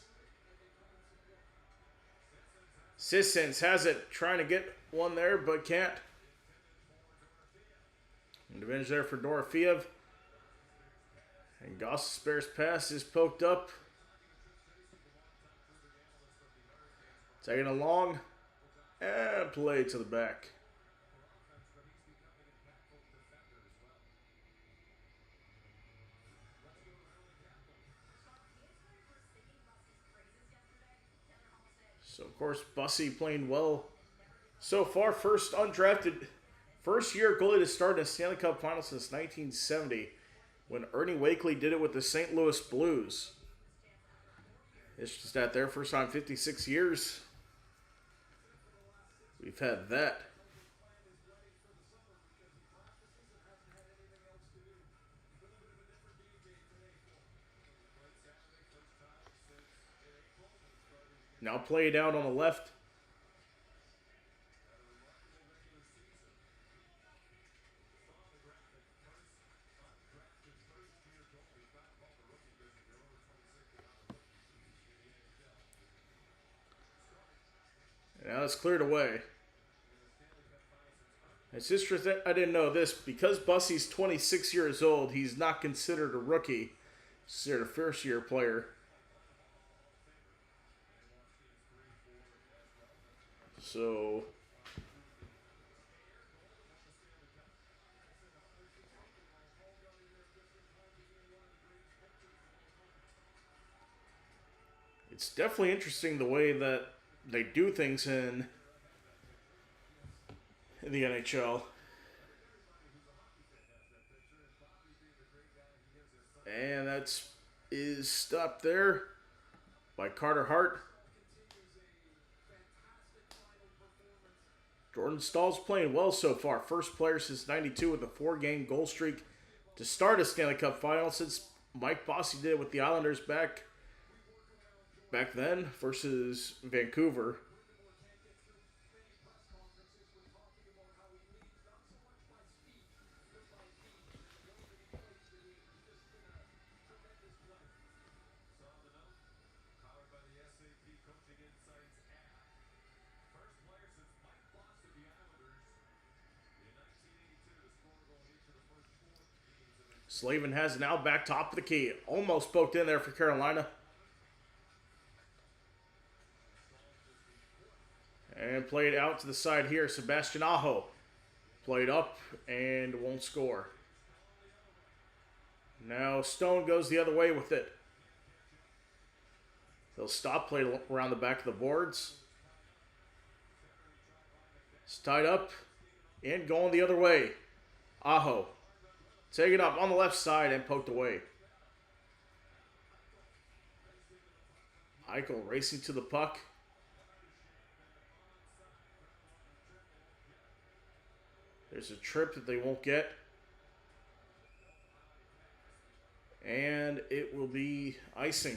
Sissons has it, trying to get one there, but can't. And revenge there for Dorofeev. And Goss's pass is poked up. Taking it long. And play to the back. So, of course, Bussy playing well so far. First year goalie to start in a Stanley Cup final since 1970, when Ernie Wakely did it with the St. Louis Blues. It's just that their first time 56 years. We've had that. Now played out on the left. Now it's cleared away. It's interesting, I didn't know this. Because Bussy's 26 years old, he's not considered a rookie. He's considered a first-year player. So it's definitely interesting the way that they do things in the NHL. And that is stopped there by Carter Hart. Jordan Stahl's playing well so far. First player since 92 with a 4-game goal streak to start a Stanley Cup final since Mike Bossy did it with the Islanders back then versus Vancouver. Slavin has it now back top of the key. Almost poked in there for Carolina. And played out to the side here. Sebastian Aho played up and won't score. Now Stone goes the other way with it. They'll stop, play around the back of the boards. It's tied up and going the other way. Aho. Take it up on the left side and poked away. Eichel racing to the puck. There's a trip that they won't get. And it will be icing.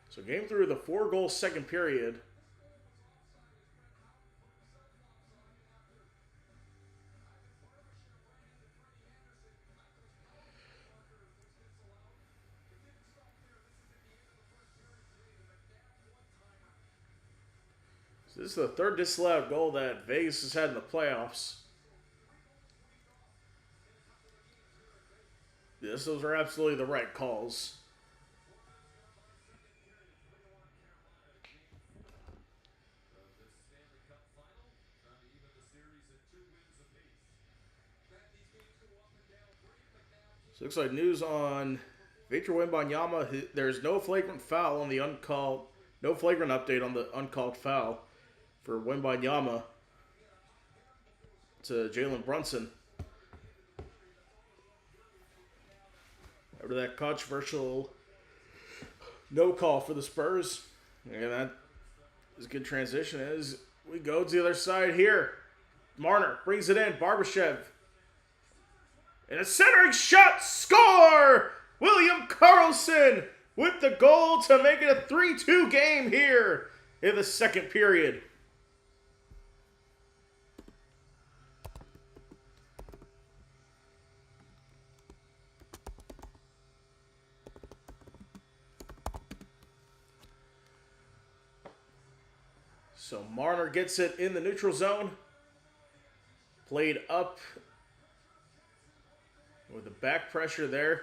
So game 3 of the 4-goal second period. So this is the third disallowed goal that Vegas has had in the playoffs. Yes, those are absolutely the right calls. So looks like news on Victor Wembanyama. There's no flagrant foul on the uncalled, no flagrant update on the uncalled foul for Wembanyama to Jalen Brunson. After that controversial no call for the Spurs. And that is a good transition as we go to the other side here. Marner brings it in. Barbashev. And a centering shot. Score! William Karlsson with the goal to make it a 3-2 game here in the second period. So Marner gets it in the neutral zone. Played up with the back pressure there.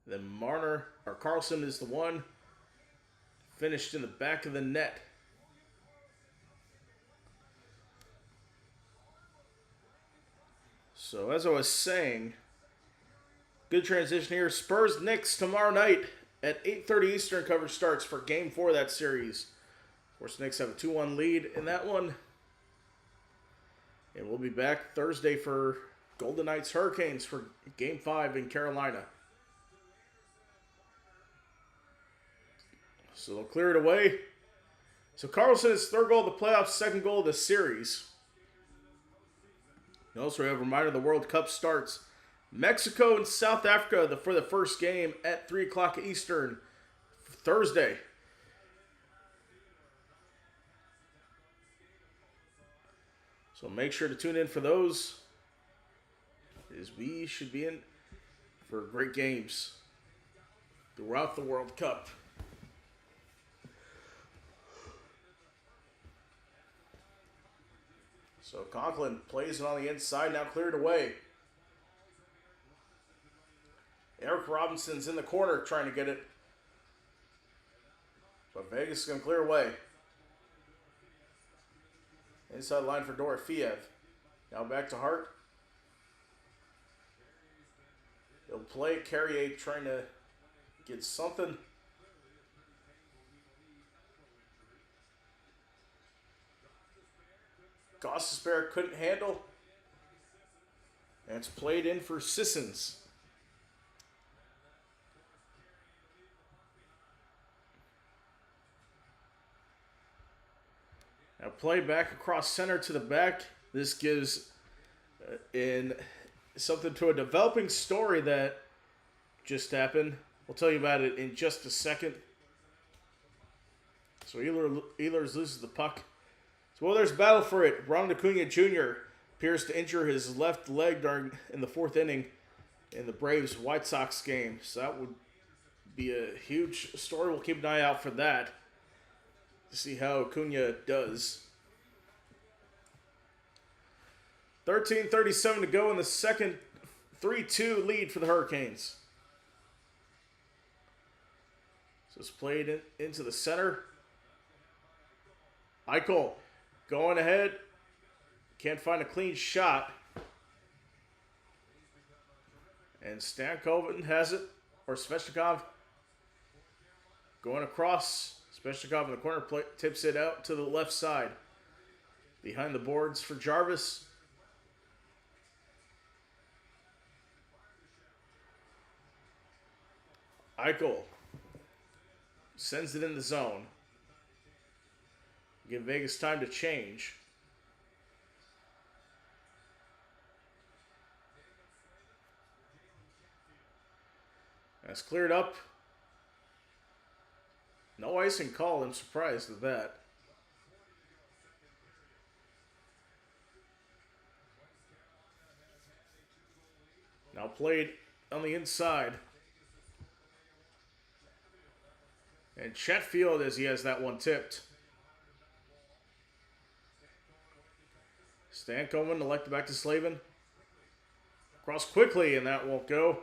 Then Marner, or Karlsson is the one. Finished in the back of the net. So as I was saying, good transition here. Spurs Knicks tomorrow night at 8:30 Eastern. Coverage starts for Game 4 of that series. Of course, Knicks have a 2-1 lead in that one. And we'll be back Thursday for Golden Knights Hurricanes for Game 5 in Carolina. So they'll clear it away. So Karlsson is third goal of the playoffs, second goal of the series. You also have a reminder the World Cup starts Mexico and South Africa for the first game at 3 o'clock Eastern Thursday. So make sure to tune in for those, as we should be in for great games throughout the World Cup. So Conklin plays it on the inside, now cleared away. Eric Robinson's in the corner trying to get it. But Vegas is going to clear away. Inside line for Dorofeev. Now back to Hart. He'll play Carrier trying to get something. Gostisbehere couldn't handle. And it's played in for Sissons. Now play back across center to the back. This gives in something to a developing story that just happened. We'll tell you about it in just a second. So Ehlers loses the puck. So while there's battle for it, Ronald Acuna Jr. appears to injure his left leg in the fourth inning in the Braves White Sox game. So that would be a huge story. We'll keep an eye out for that to see how Acuna does. 13:37 to go in the second. 3-2 lead for the Hurricanes. So it's played into the center. Eichel going ahead. Can't find a clean shot. And Stankoven has it. Or Svechnikov going across. Svechnikov in the corner tips it out to the left side. Behind the boards for Jarvis. Eichel sends it in the zone. Give Vegas time to change. That's cleared up. No icing call. I'm surprised at that. Now played on the inside. And Chetfield, as he has that one tipped. Stankoven elected back to Slavin. Cross quickly, and that won't go.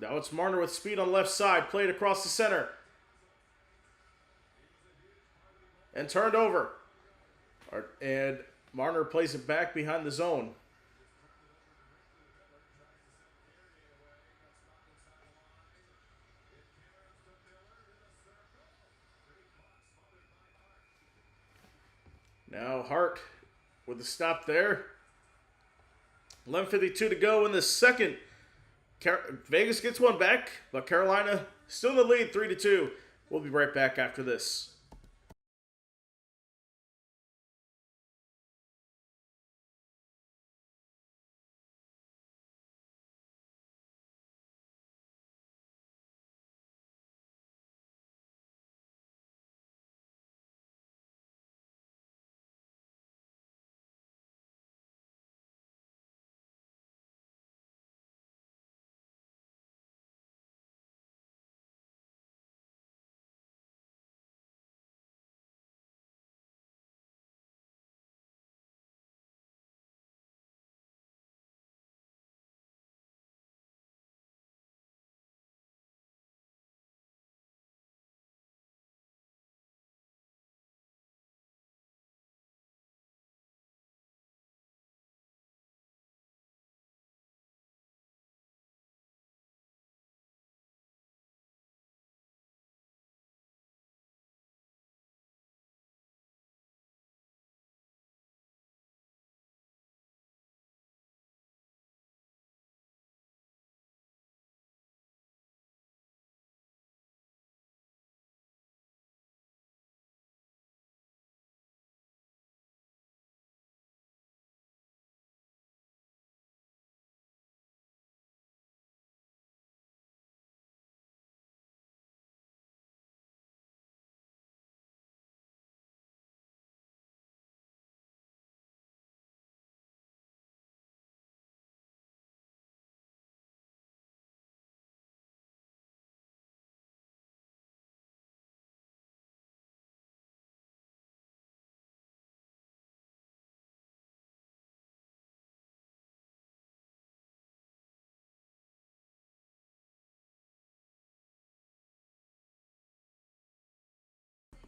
Now it's Marner with speed on left side. Played across the center. And turned over. And Marner plays it back behind the zone. Now Hart with the stop there. 11:52 to go in the second. Vegas gets one back, but Carolina still in the lead, 3-2. We'll be right back after this.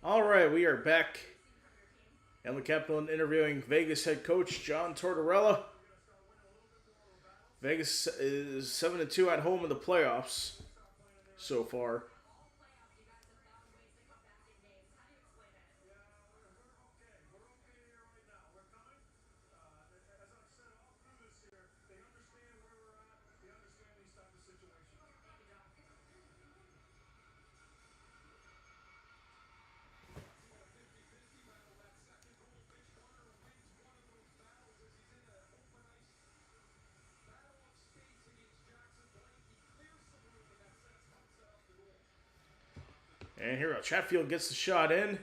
All right, we are back. Emily Kaplan interviewing Vegas head coach John Tortorella. Vegas is 7-2 at home in the playoffs so far. And here Chatfield gets the shot in.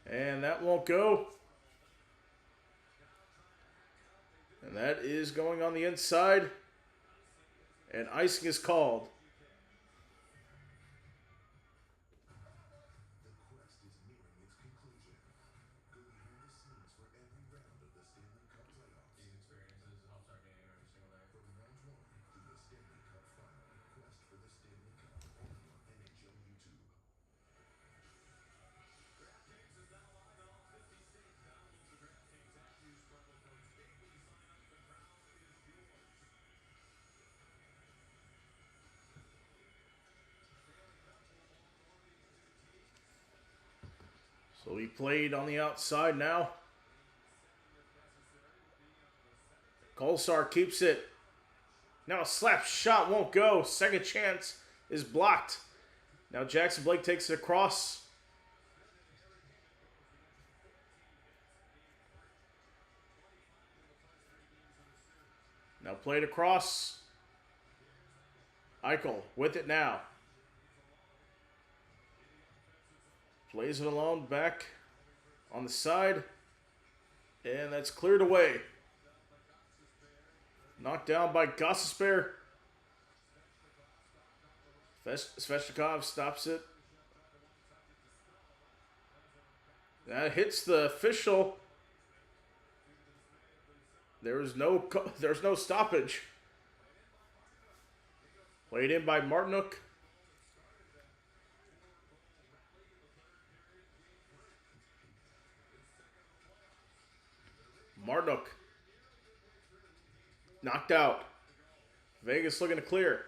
And that won't go. And that is going on the inside. And icing is called. So he played on the outside now. Kolsar keeps it. Now a slap shot won't go. Second chance is blocked. Now Jackson Blake takes it across. Now played across. Eichel with it now. Plays it alone back on the side. And that's cleared away. Knocked down by Gossespear. Svechnikov stops it. That hits the official. There's no stoppage. Played in by Martinuk. Martinuk. Knocked out. Vegas looking to clear.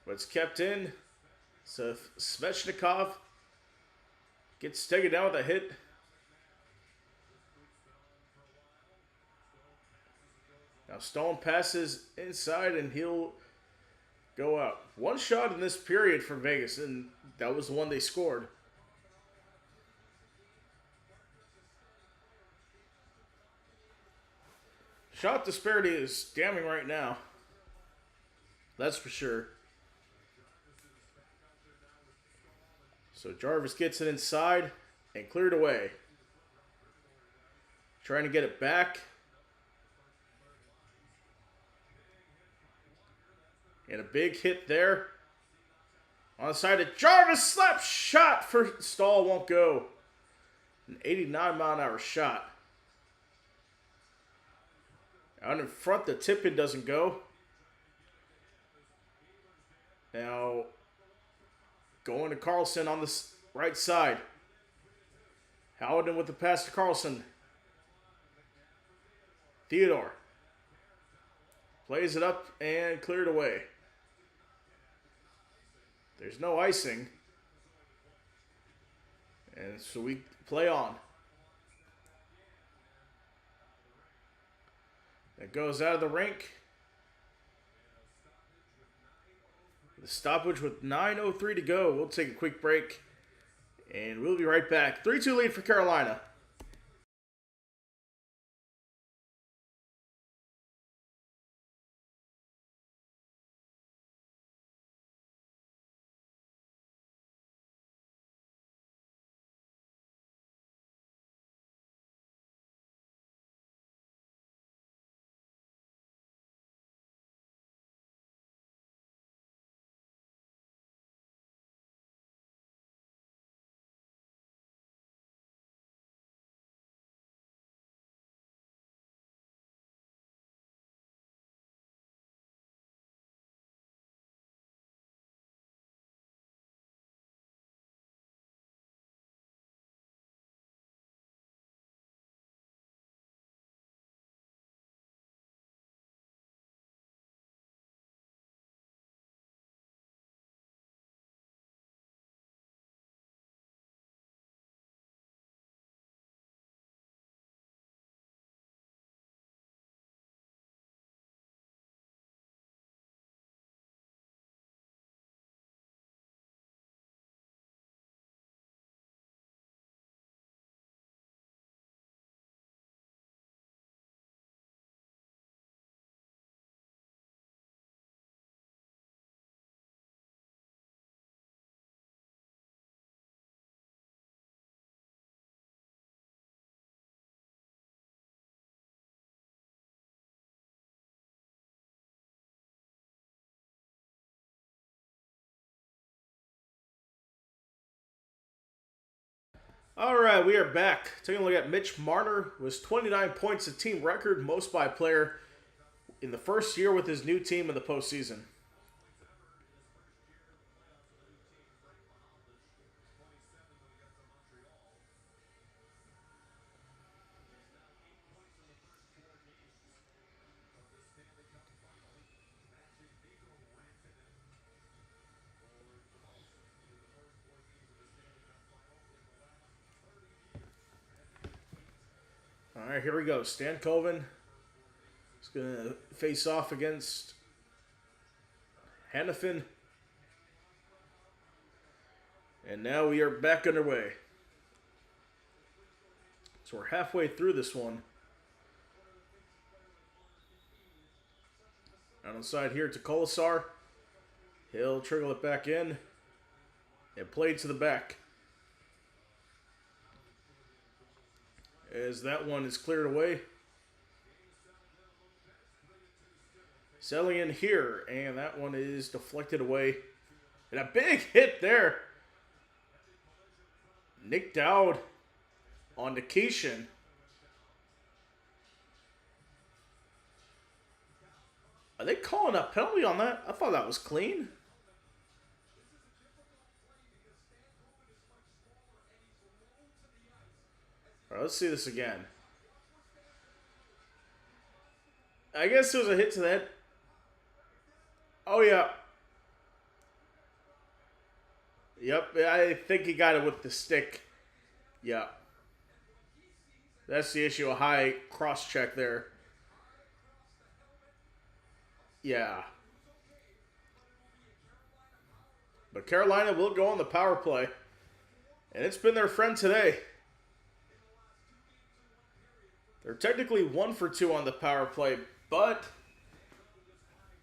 But it's kept in. So Svechnikov gets taken down with a hit. Now Stone passes inside and he'll go out. One shot in this period for Vegas, and that was the one they scored. Shot disparity is damning right now. That's for sure. So Jarvis gets it inside and cleared away. Trying to get it back. And a big hit there. On the side of Jarvis, slap shot for Stahl won't go. An 89-mile-an-hour shot. Out in front, the tip-in doesn't go. Now, going to Carlson on the right side. Howden with the pass to Carlson. Theodore. Plays it up and cleared away. There's no icing. And so we play on. It goes out of the rink. The stoppage with 9:03 to go. We'll take a quick break. And we'll be right back. 3-2 lead for Carolina. All right, we are back. Taking a look at Mitch Marner. Was 29 points, a team record, most by a player in the first year with his new team in the postseason. All right, here we go. Stan Coven is going to face off against Hannafin. And now we are back underway. So we're halfway through this one. Out on the side here to Colasar. He'll trickle it back in. And play to the back. As that one is cleared away. Selling in here. And that one is deflected away. And a big hit there. Nick Dowd on Nikishin. Are they calling a penalty on that? I thought that was clean. All right, let's see this again. I guess it was a hit to the head. Oh, yeah. Yep, I think he got it with the stick. Yeah. That's the issue, a high cross-check there. Yeah. But Carolina will go on the power play. And it's been their friend today. They're technically 1 for 2 on the power play, but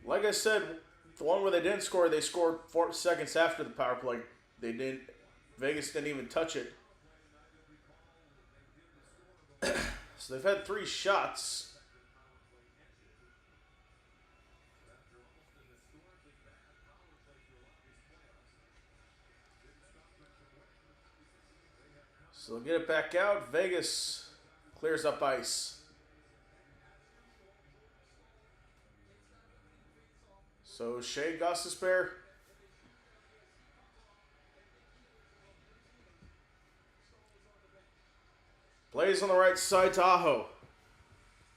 like I said, the one where they didn't score, they scored 4 seconds after the power play. Vegas didn't even touch it. So they've had 3 shots. So they'll get it back out. Vegas clears up ice. So Shea Gostisbehere. Plays on the right side to Aho.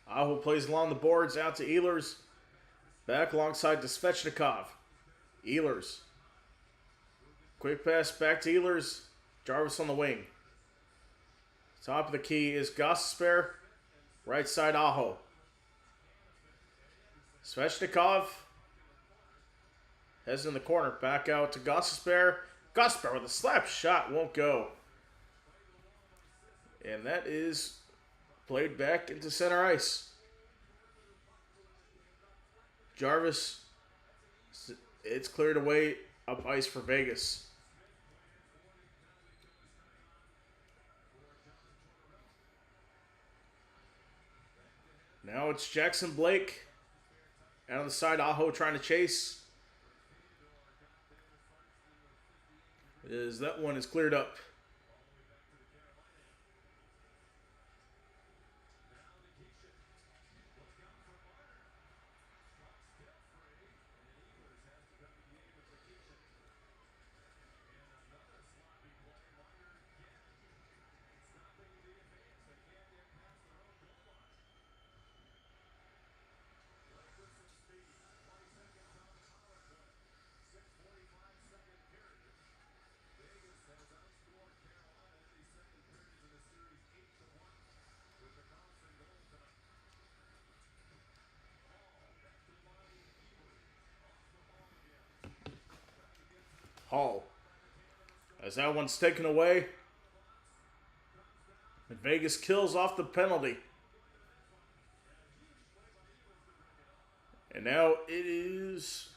Aho plays along the boards out to Ehlers. Back alongside to Svechnikov. Ehlers. Quick pass back to Ehlers. Jarvis on the wing. Top of the key is Gostisbehere. Right side Aho. Svechnikov. Heads in the corner. Back out to Gostisbehere. Gostisbehere with a slap shot. Won't go. And that is played back into center ice. Jarvis. It's cleared away up ice for Vegas. Now it's Jackson Blake. Out on the side, Aho trying to chase. That one is cleared up. Hall. As that one's taken away. And Vegas kills off the penalty. And now it is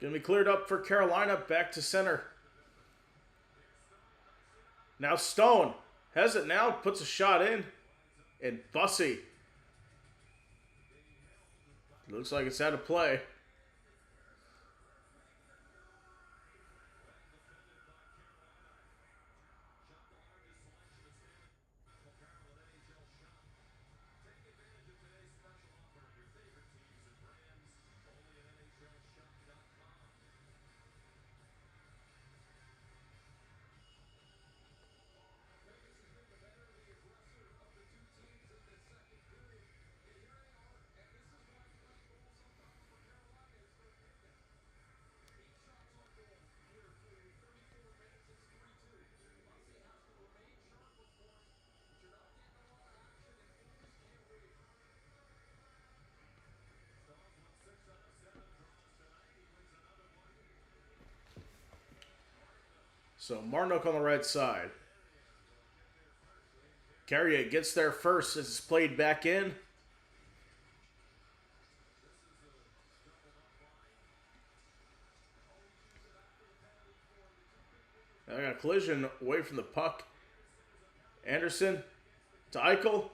going to be cleared up for Carolina. Back to center. Now Stone has it now. Puts a shot in. And Bussey. Looks like it's out of play. So Marnook on the right side. Carrier gets there first as it's played back in. I got a collision away from the puck. Anderson to Eichel.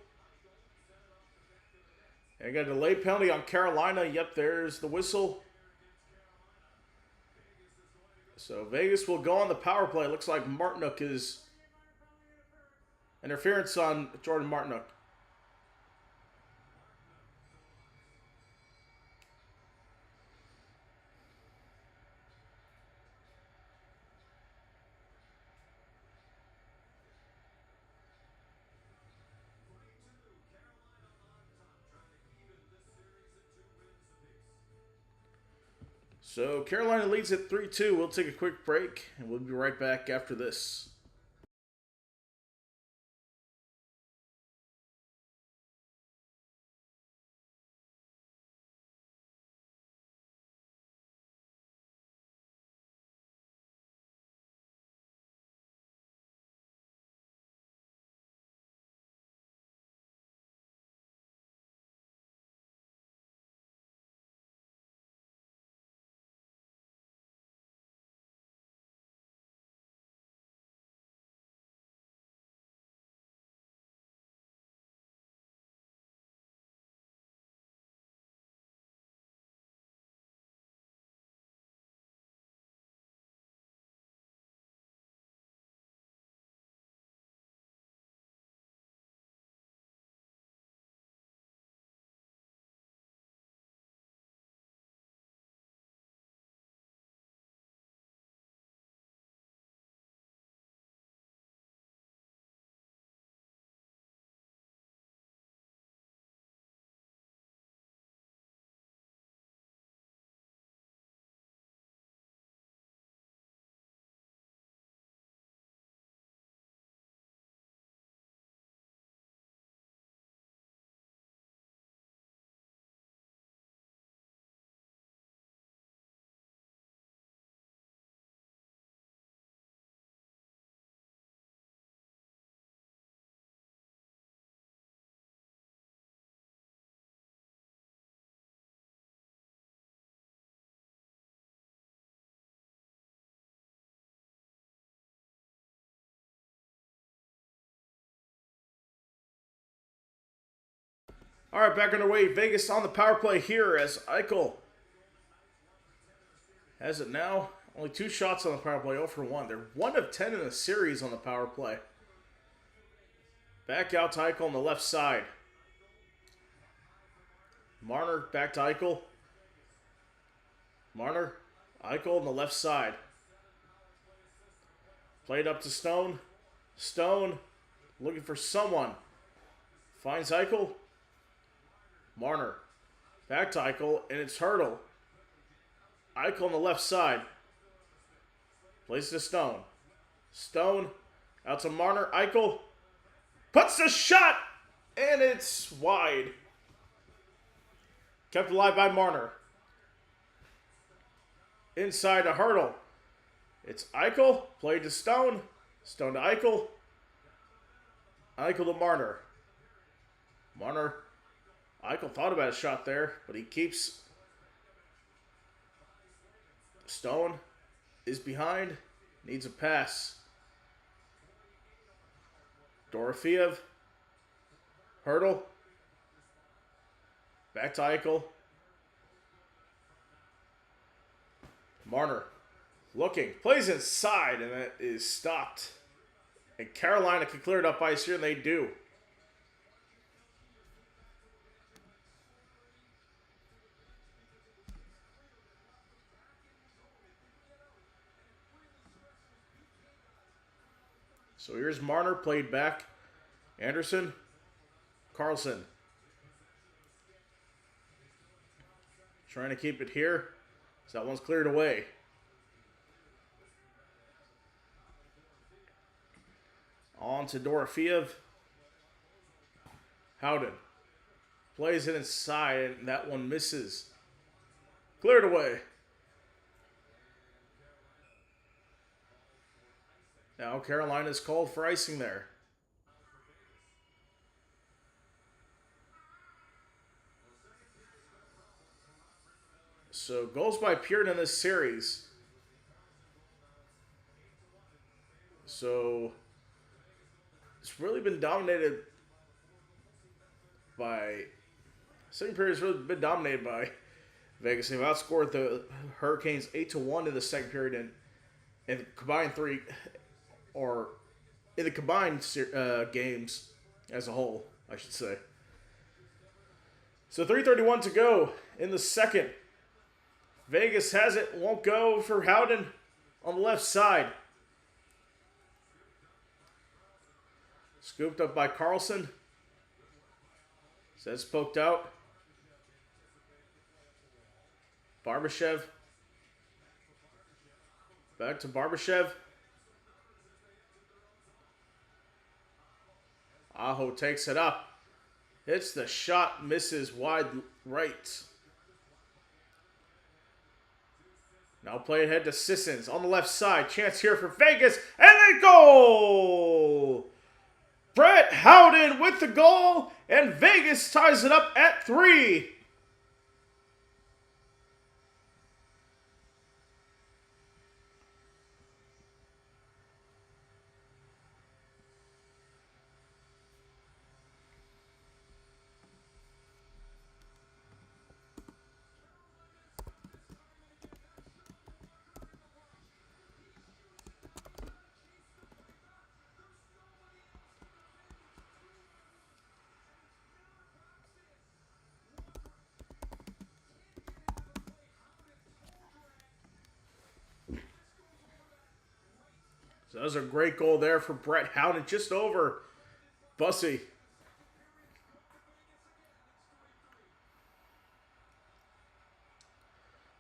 And I got a delay penalty on Carolina. Yep, there's the whistle. So Vegas will go on the power play. Looks like Martinook is interference on Jordan Martinook. So Carolina leads at 3-2. We'll take a quick break, and we'll be right back after this. All right, back underway. Vegas on the power play here as Eichel has it now. Only 2 shots on the power play, 0 for 1. They're 1 of 10 in the series on the power play. Back out to Eichel on the left side. Marner back to Eichel. Marner, Eichel on the left side. Played up to Stone. Stone looking for someone. Finds Eichel. Marner back to Eichel, and it's Hurdle. Eichel on the left side. Plays to Stone. Stone out to Marner. Eichel puts the shot, and it's wide. Kept alive by Marner. Inside to Hurdle. It's Eichel. Played to Stone. Stone to Eichel. Eichel to Marner. Marner. Eichel thought about a shot there, but he keeps. Stone is behind. Needs a pass. Dorofeev. Hurdle. Back to Eichel. Marner looking. Plays inside, and that is stopped. And Carolina can clear it up ice here, and they do. So here's Marner, played back. Anderson. Carlson. Trying to keep it here. So that one's cleared away. On to Dorofeev. Howden. Plays it inside, and that one misses. Cleared away. Now Carolina's called for icing there. So goals by Pearden in this series. So it's really been dominated by... Second period has really been dominated by Vegas. They've outscored the Hurricanes 8-1 in the second period and combined three, or in the combined games as a whole, I should say. So 3:31 to go in the second. Vegas has it, won't go for Howden on the left side. Scooped up by Carlson. Says poked out. Barbashev. Back to Barbashev. Aho takes it up. Hits the shot, misses wide right. Now play ahead to Sissons on the left side. Chance here for Vegas. And they goal! Brett Howden with the goal. And Vegas ties it up at 3. So that was a great goal there for Brett Howden, just over Bussy.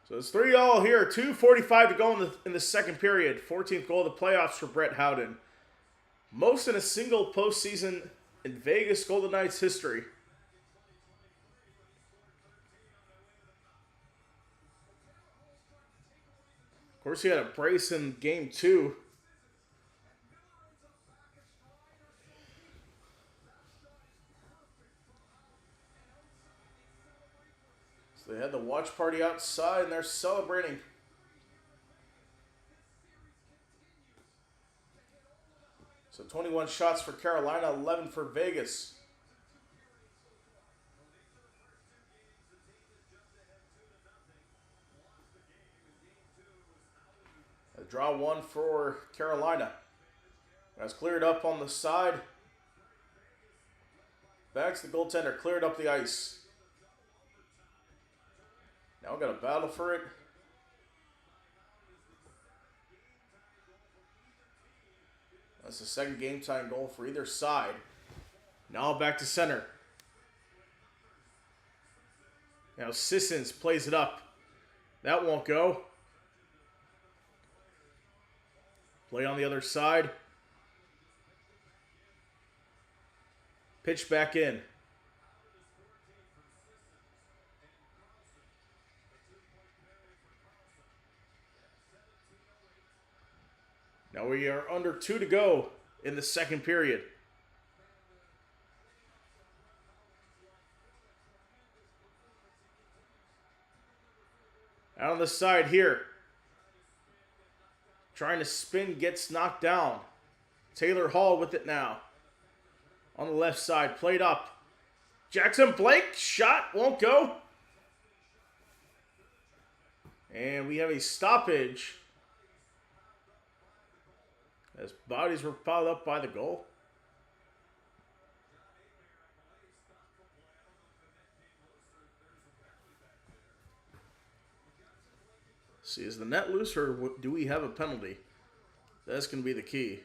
So it's 3-3 here. 2:45 to go in the second period. 14th goal of the playoffs for Brett Howden. Most in a single postseason in Vegas Golden Knights history. Of course, he had a brace in game 2. So they had the watch party outside and they're celebrating. So 21 shots for Carolina, 11 for Vegas. A draw 1 for Carolina. That's cleared up on the side. Back to the goaltender, cleared up the ice. Now we've got a battle for it. That's the second game time goal for either side. Now back to center. Now Sissons plays it up. That won't go. Play on the other side. Pitch back in. Now we are under 2 to go in the second period. Out on the side here. Trying to spin, gets knocked down. Taylor Hall with it now. On the left side, played up. Jackson Blake, shot, won't go. And we have a stoppage. As bodies were piled up by the goal. See, is the net loose or do we have a penalty? That's going to be the key.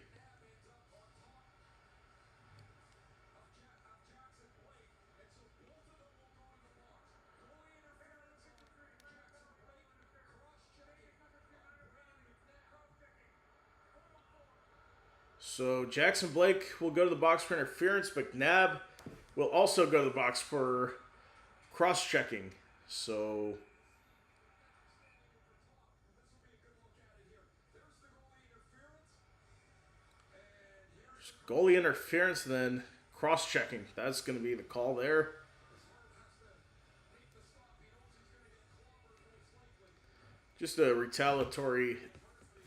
So Jackson Blake will go to the box for interference. McNabb will also go to the box for cross-checking. So Goalie interference, and then cross-checking. That's going to be the call there. Just a retaliatory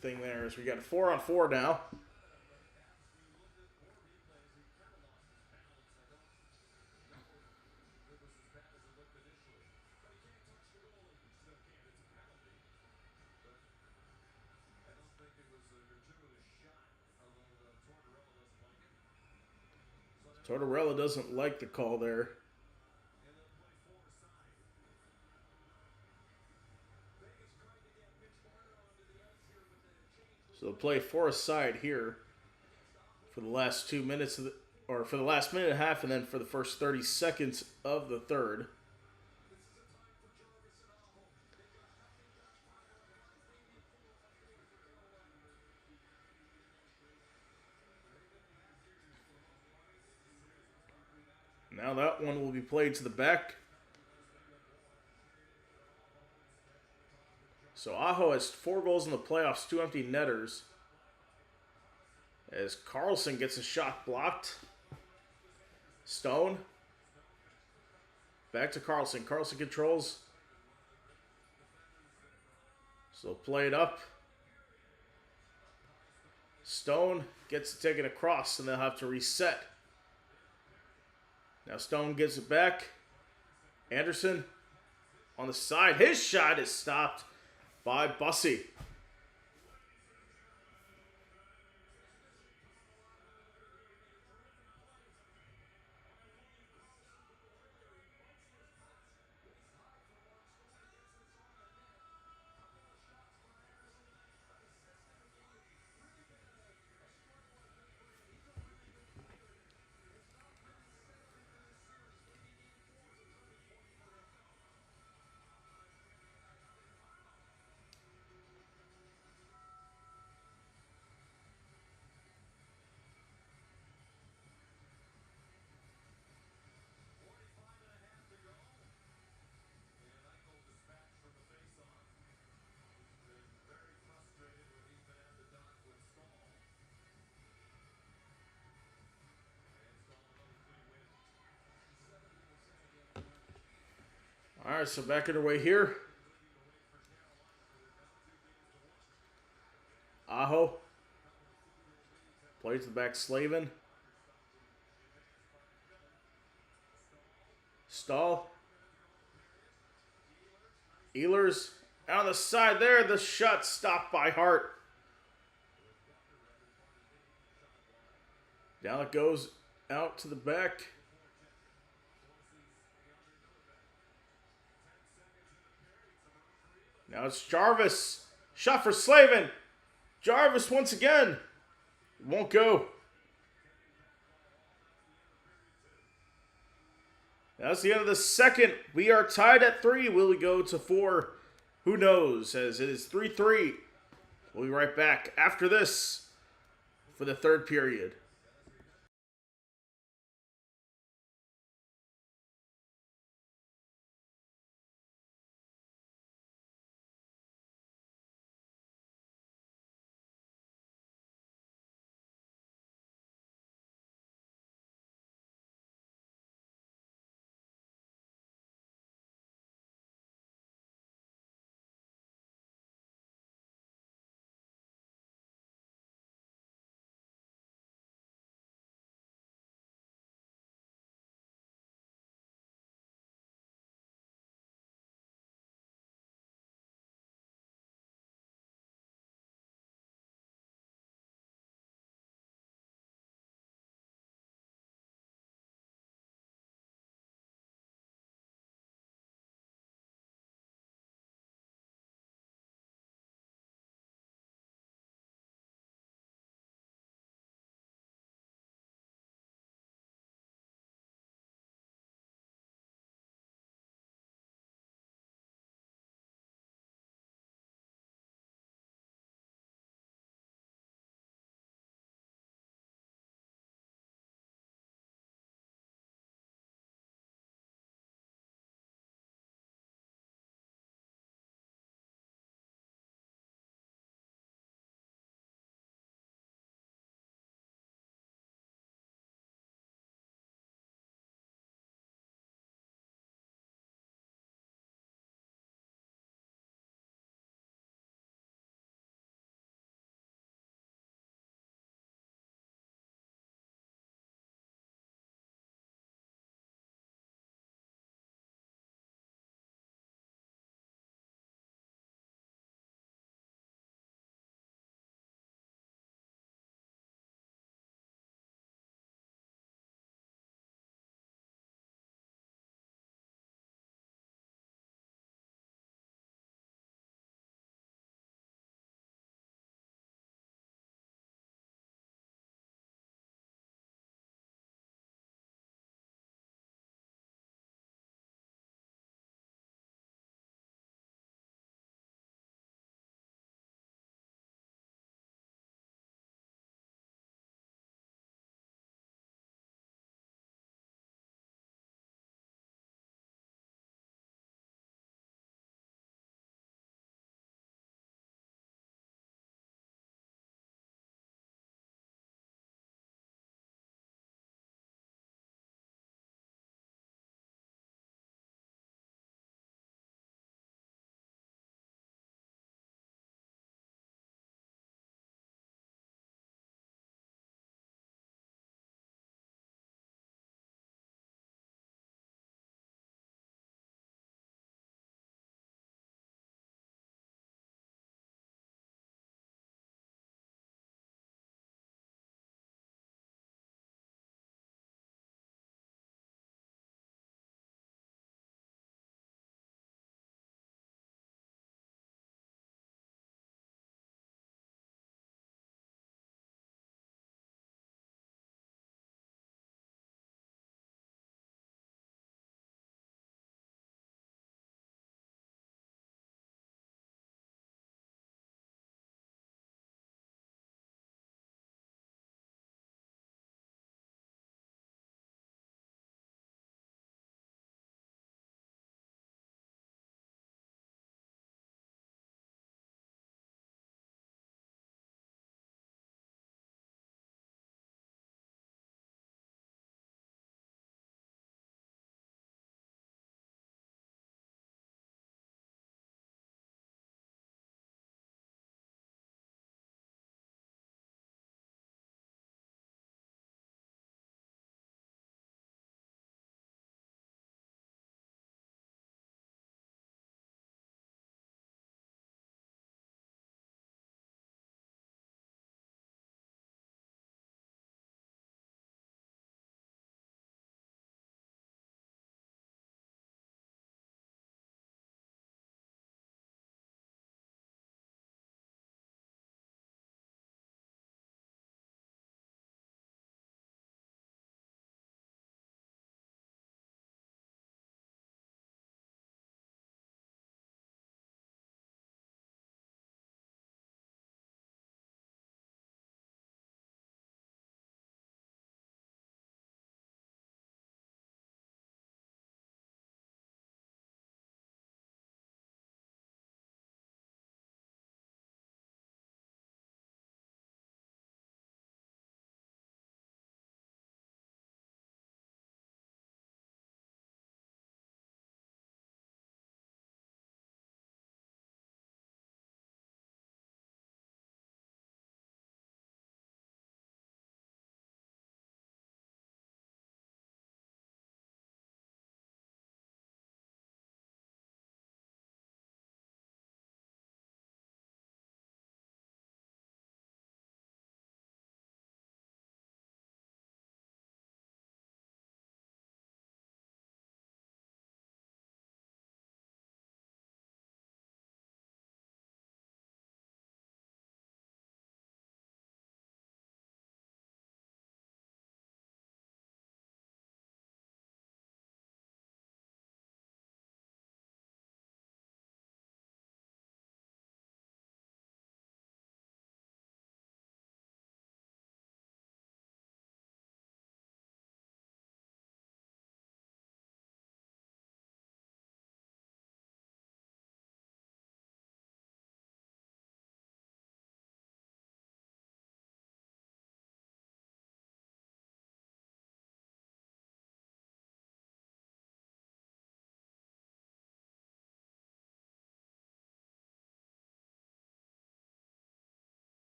thing there as we got a 4-on-4 now. Tortorella doesn't like the call there. So they'll play for a side here for the last 2 minutes, or for the last minute and a half, and then for the first 30 seconds of the third. Now that one will be played to the back. So Aho has 4 goals in the playoffs, 2 empty netters. As Carlson gets a shot blocked. Stone. Back to Carlson. Carlson controls. So play it up. Stone gets it taken across, and they'll have to reset. Now Stone gets it back. Anderson on the side. His shot is stopped by Bussey. All right, so back underway here. Aho. Plays the back, Slavin. Stahl. Ehlers. Out on the side there, the shot stopped by Hart. Down it goes out to the back. Now it's Jarvis. Shot for Slavin. Jarvis once again. Won't go. That's the end of the second. We are tied at 3. Will we go to 4? Who knows? As it is 3-3. We'll be right back after this for the third period.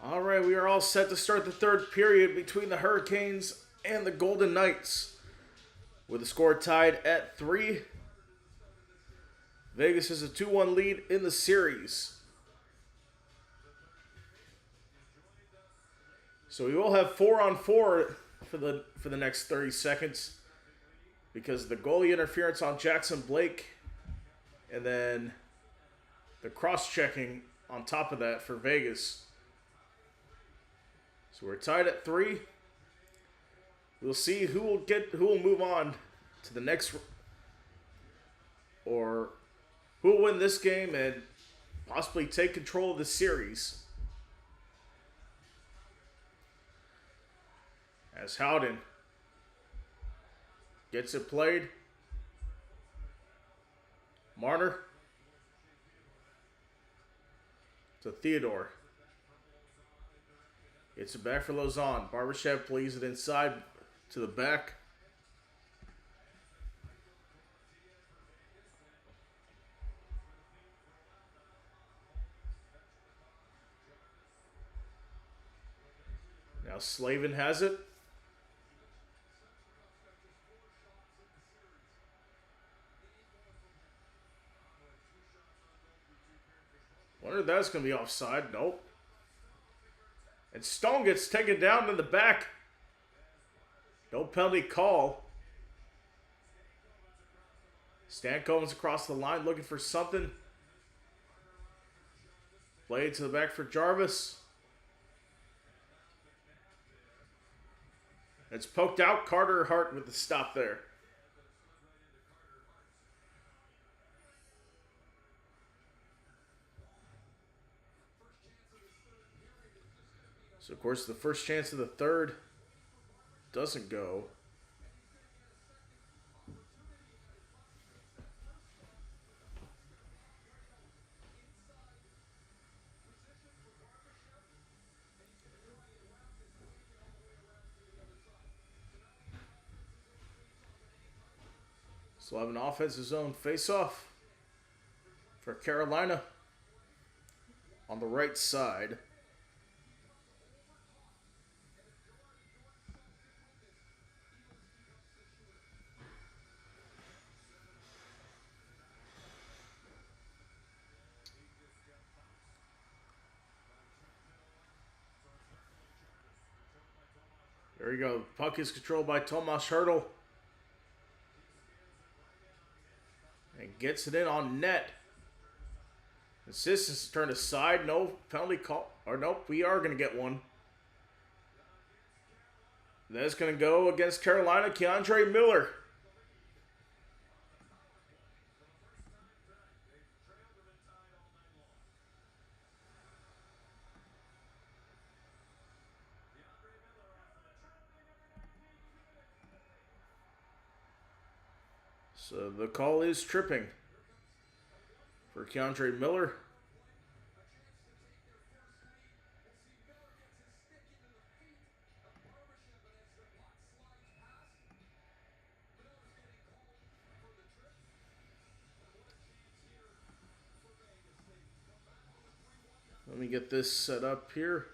All right, we are all set to start the third period between the Hurricanes and the Golden Knights. With the score tied at 3. Vegas has a 2-1 lead in the series. So we will have 4-on-4 for the next 30 seconds because the goalie interference on Jackson Blake and then the cross-checking on top of that for Vegas. So we're tied at 3. We'll see who will move on to the next, or who will win this game and possibly take control of the series. As Howden gets it played. Marner to Theodore. Gets it back for Lausanne. Barbashev plays it inside to the back. Now Slavin has it. Wonder if that's going to be offside. Nope. And Stone gets taken down in the back. No penalty call. Stankoven's across the line looking for something. Play it to the back for Jarvis. It's poked out. Carter Hart with the stop there. So, of course, the first chance of the third doesn't go. So, we'll have an offensive zone face-off for Carolina on the right side. There we go. Puck is controlled by Tomas Hertl. And gets it in on net. Assist is turned aside. No penalty call. Or nope, we are going to get one. That's going to go against Carolina. Keandre Miller. So the call is tripping for Keandre Miller. Let me get this set up here.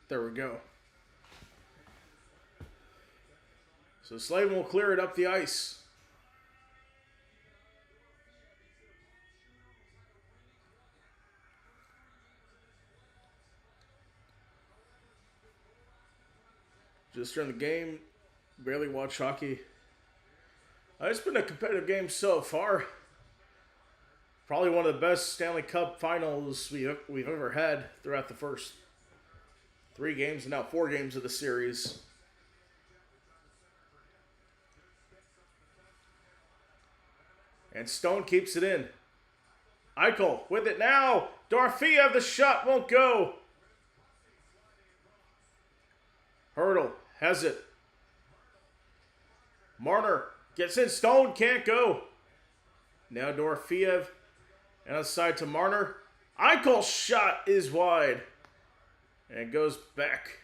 There we go. So Slavin will clear it up the ice. Just during the game, barely watch hockey. It's been a competitive game so far. Probably one of the best Stanley Cup finals we've ever had throughout the first 3 games and now 4 games of the series. And Stone keeps it in. Eichel with it now. Dorofeyev, the shot won't go. Hertl has it. Marner gets in. Stone can't go. Now Dorofeyev. And outside to Marner. Eichel's shot is wide. And it goes back.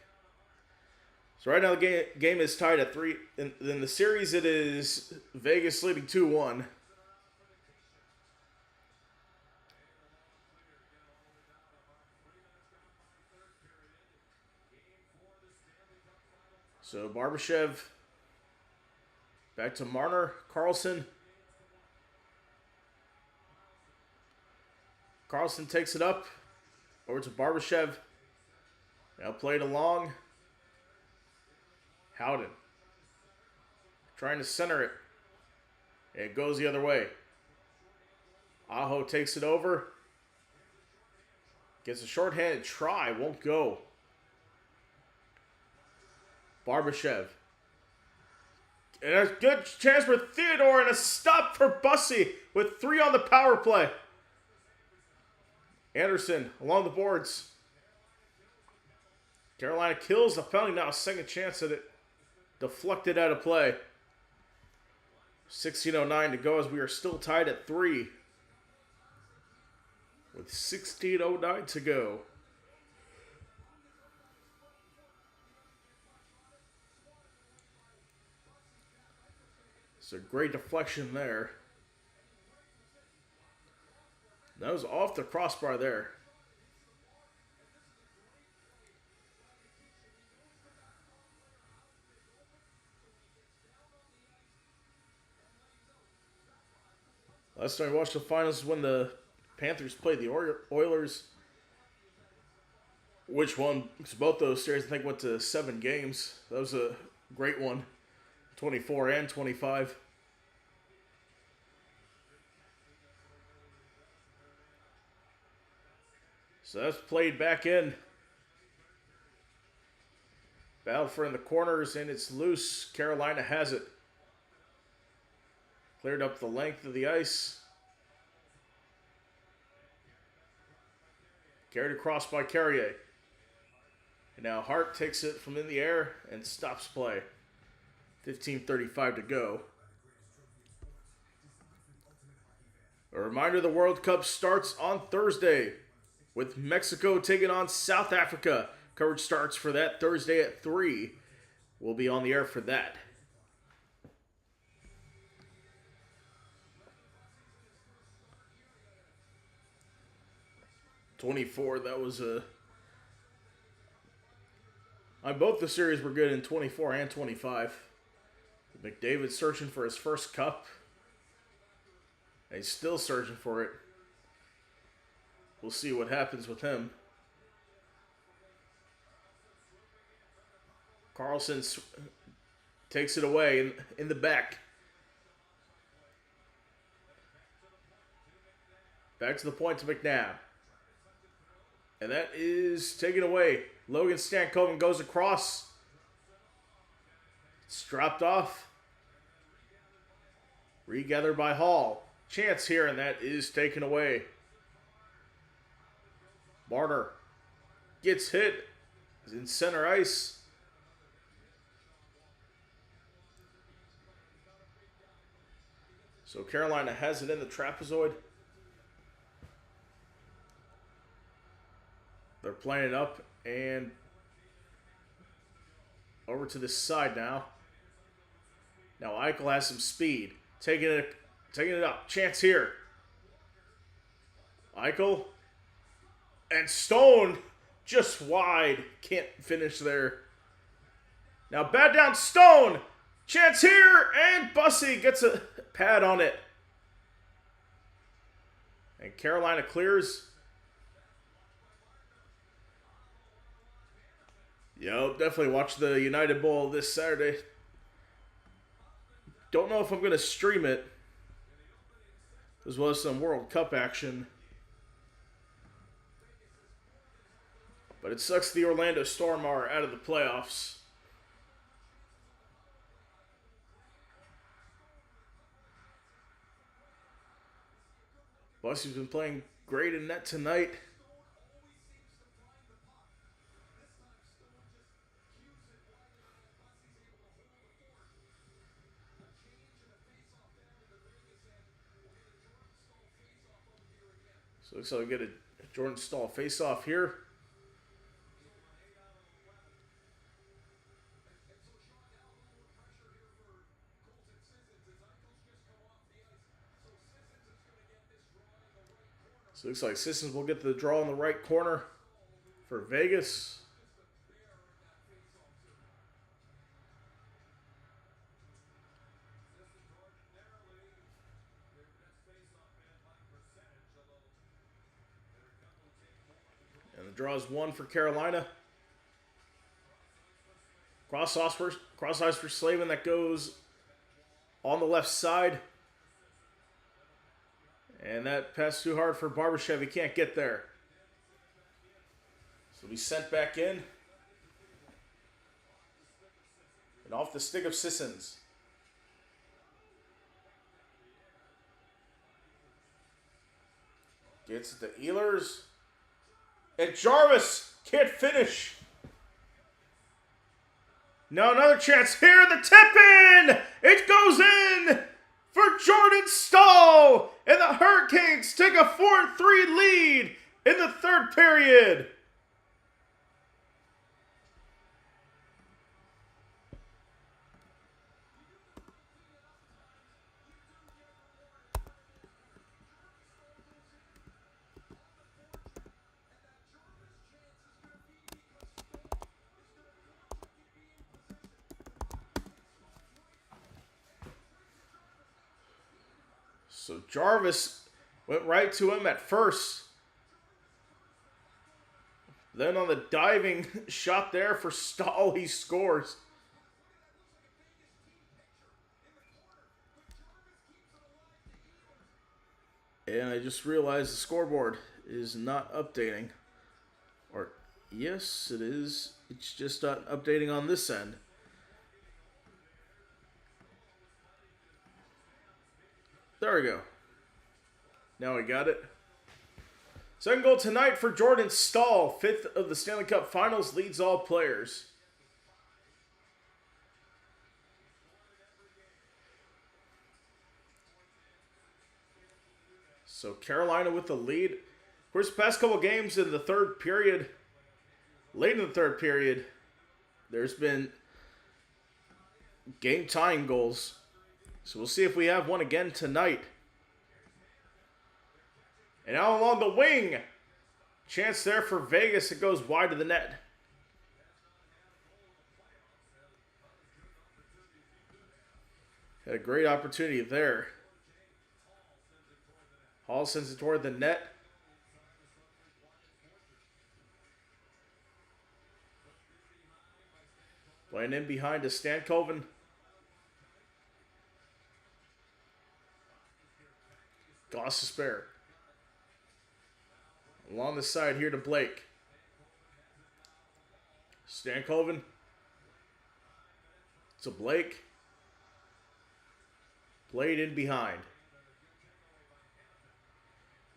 So right now the game is tied at 3. In the series it is Vegas leading 2-1. So Barbashev back to Marner. Carlson. Carlson takes it up. Over to Barbashev. Now played along. Howden. Trying to center it. It goes the other way. Aho takes it over. Gets a shorthanded try. Won't go. Barbashev. And a good chance for Theodore and a stop for Bussy with 3 on the power play. Anderson along the boards. Carolina kills the penalty. Now a second chance at it. Deflected out of play. 16:09 to go as we are still tied at 3. With 16:09 to go. It's a great deflection there. That was off the crossbar there. Last time I watched the finals is when the Panthers played the Oilers. Which one? Because both those series, I think, went to 7 games. That was a great one. 24 and 25. So that's played back in. Battle for in the corners, and it's loose. Carolina has it. Cleared up the length of the ice. Carried across by Carrier. And now Hart takes it from in the air and stops play. 15:35 to go. A reminder, the World Cup starts on Thursday with Mexico taking on South Africa. Coverage starts for that Thursday at 3. We'll be on the air for that. That was a... both the series were good in 24 and 25. McDavid searching for his first cup. And he's still searching for it. We'll see what happens with him. Carlson takes it away in the back. Back to the point to McNabb. And that is taken away. Logan Stankoven goes across. It's dropped off. Regathered by Hall. Chance here, and that is taken away. Marner gets hit. Is in center ice. So Carolina has it in the trapezoid. They're playing it up and over to this side now. Now Eichel has some speed. Taking it up. Chance here. Eichel. And Stone just wide. Can't finish there. Now bat down Stone. Chance here. And Bussy gets a pad on it. And Carolina clears. Yo, definitely watch the United Bowl this Saturday. Don't know if I'm going to stream it, as well as some World Cup action. But it sucks the Orlando Storm are out of the playoffs. Bussy's been playing great in net tonight. So looks like we get a Jordan Staal face-off here. So looks like Sissons will get the draw in the right corner for Vegas. draws 1 for Carolina. Cross ice for Slavin that goes on the left side. And that pass too hard for Barbashev. He can't get there. So he's sent back in. And off the stick of Sissons. Gets it to Ehlers. And Jarvis can't finish. Now another chance here. The tip in. It goes in for Jordan Stahl. And the Hurricanes take a 4-3 lead in the third period. So Jarvis went right to him at first. Then on the diving shot there for Stahl, he scores. And I just realized the scoreboard is not updating. Or, yes, it is. It's just not updating on this end. There we go. Now we got it. Second goal tonight for Jordan Stahl, 5th of the Stanley Cup Finals, leads all players. So Carolina with the lead. Of course, past couple games in the third period, late in the third period, there's been game-tying goals. So we'll see if we have one again tonight. And now along the wing. Chance there for Vegas. It goes wide of the net. Had a great opportunity there. Hall sends it toward the net. Playing in behind to Stankoven. Gostisbehere. Along the side here to Blake. Stankoven. To Blake. Played in behind.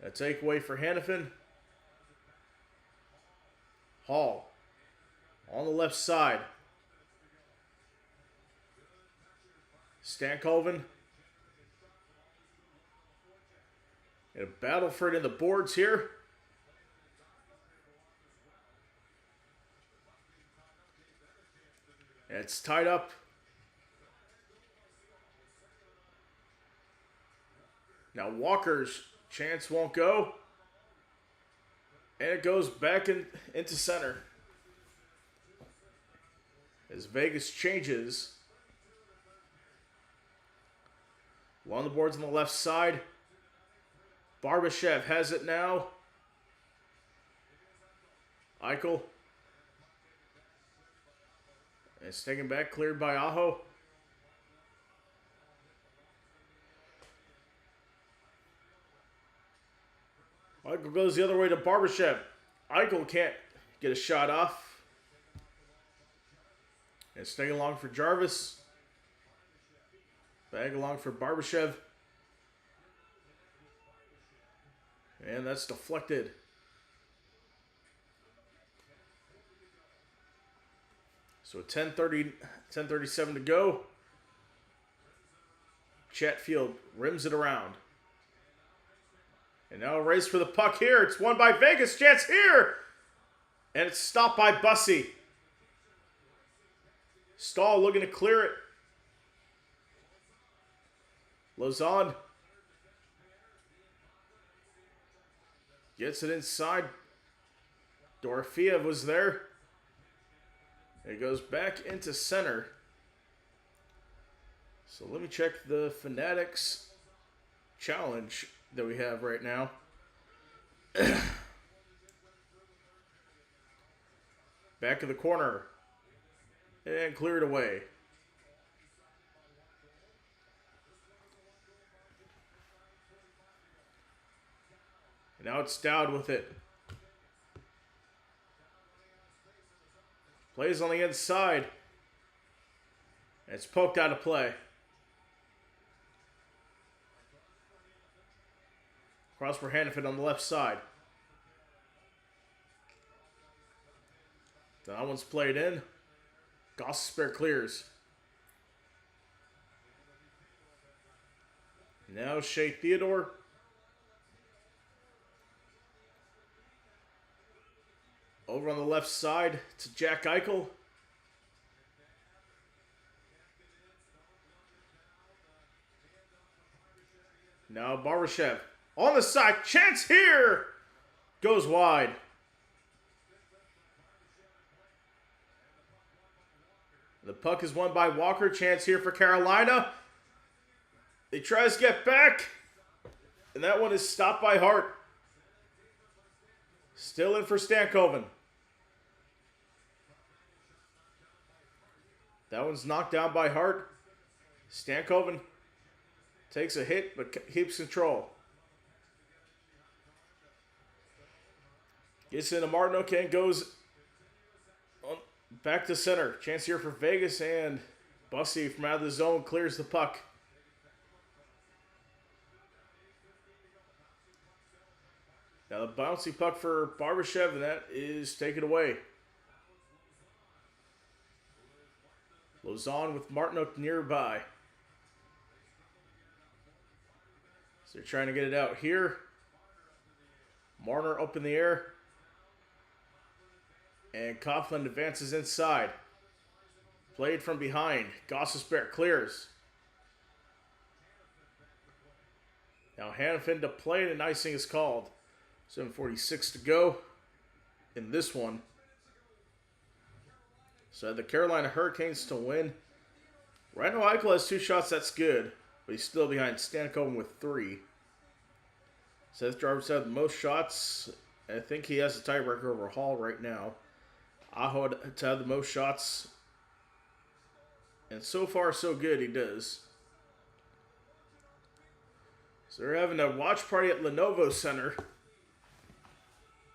A takeaway for Hannafin. Hall. On the left side. Stankoven. And a battle for it in the boards here. And it's tied up. Now Walker's chance won't go. And it goes back into center. As Vegas changes. Along the boards on the left side. Barbashev has it now. Eichel. And it's taken back, cleared by Aho. Eichel goes the other way to Barbashev. Eichel can't get a shot off. And it's taken along for Jarvis. Bag along for Barbashev. And that's deflected. So 10:37 to go. Chatfield rims it around. And now a race for the puck here. It's won by Vegas. Chance here. And it's stopped by Bussey. Stahl looking to clear it. Lauzon gets it inside. Dorofeev was there. It goes back into center. So let me check the Fanatics challenge that we have right now. Back of the corner. And cleared away. And now it's Dowd with it. Plays on the inside. And it's poked out of play. Cross for Hannafin on the left side. That one's played in. Goss spare clears. Now Shea Theodore. Over on the left side to Jack Eichel. Now Barbashev on the side. Chance here. Goes wide. The puck is won by Walker. Chance here for Carolina. He tries to get back. And that one is stopped by Hart. Still in for Stankoven. That one's knocked down by Hart. Stankoven takes a hit but keeps control. Gets into Martinook and goes on, back to center. Chance here for Vegas, and Bussy from out of the zone clears the puck. Now the bouncy puck for Barbashev, and that is taken away. Lozon with Martinook nearby. So they're trying to get it out here. Marner up in the air. And Coughlin advances inside. Played from behind. Gossespierre clears. Now Hannafin to play, and icing is called. 7:46 to go in this one. So the Carolina Hurricanes to win. Randall Eichel has 2 shots, that's good. But he's still behind Stankoven with 3. Seth Jarvis had the most shots. I think he has the tiebreaker over Hall right now. Aho to have the most shots. And so far, so good, he does. So they're having a watch party at Lenovo Center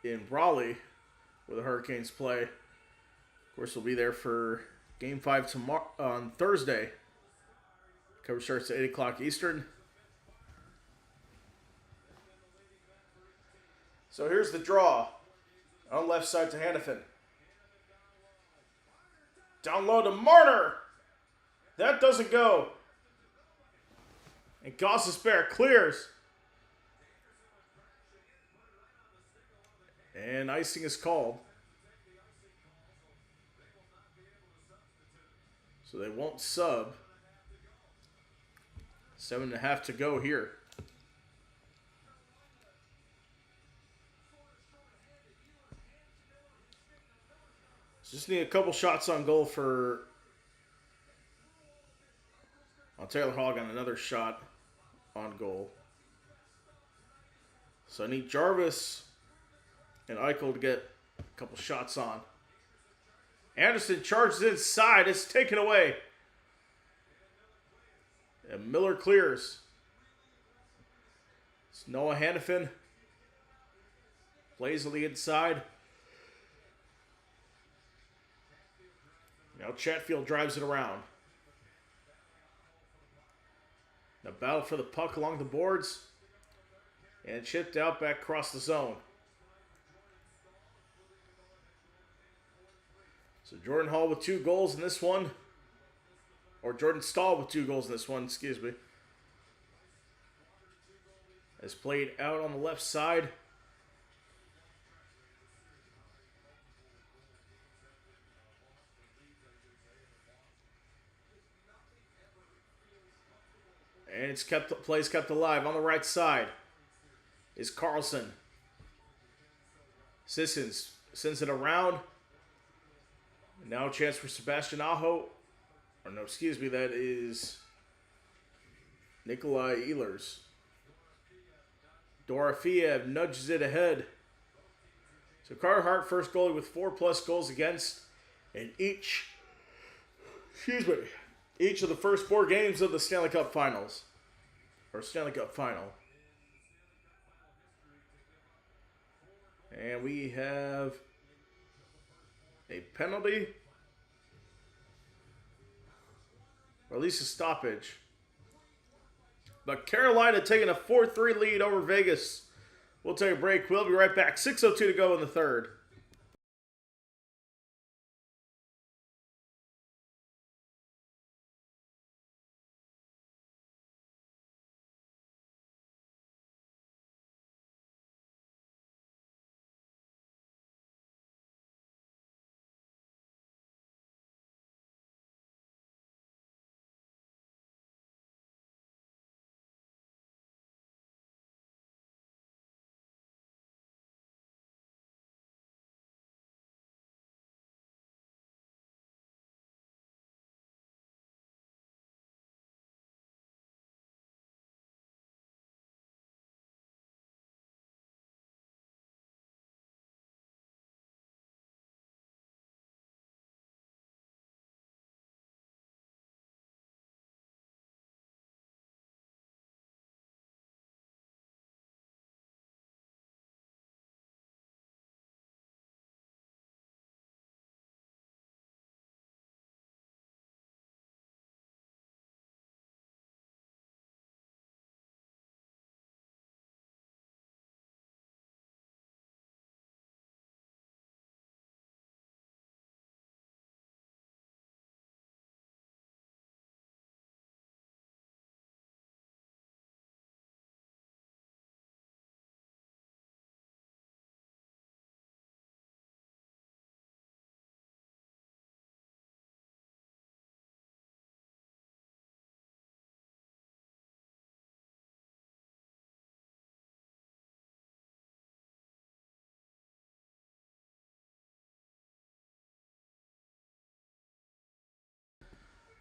in Raleigh, where the Hurricanes play. Of course, we'll be there for Game 5 tomorrow on Thursday. Coverage starts at 8 o'clock Eastern. So here's the draw. On the left side to Hannafin. Down low to Marner. That doesn't go. And Gossespierre clears. And icing is called. So they won't sub. 7.5 to go here. Just need a couple shots on goal for... Taylor Hall got another shot on goal. So I need Jarvis and Eichel to get a couple shots on. Anderson charges inside. It's taken away. And Miller clears. It's Noah Hannafin. Plays on the inside. Now Chatfield drives it around. Now battle for the puck along the boards. And chipped out back across the zone. So Jordan Hall with 2 goals in this one. Or Jordan Stahl with 2 goals in this one, excuse me. Has played out on the left side. And it's plays kept alive on the right side. Is Carlson. Sissons sends it around. And now a chance for Sebastian Aho. Or no, excuse me, that is Nikolai Ehlers. Dorofiev nudges it ahead. So Carter Hart, first goalie with 4+ goals against in each of the first 4 games of the Stanley Cup Finals. Or Stanley Cup Final. And we have a penalty. Or at least a stoppage. But Carolina taking a 4-3 lead over Vegas. We'll take a break. We'll be right back. 6:02 to go in the third.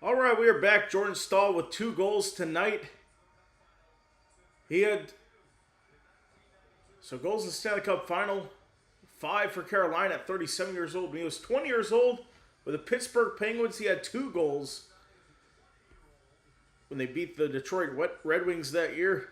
All right, we are back. Jordan Staal with 2 goals tonight. He had goals in the Stanley Cup Final. 5 for Carolina at 37 years old. When he was 20 years old with the Pittsburgh Penguins, he had 2 goals when they beat the Detroit Red Wings that year.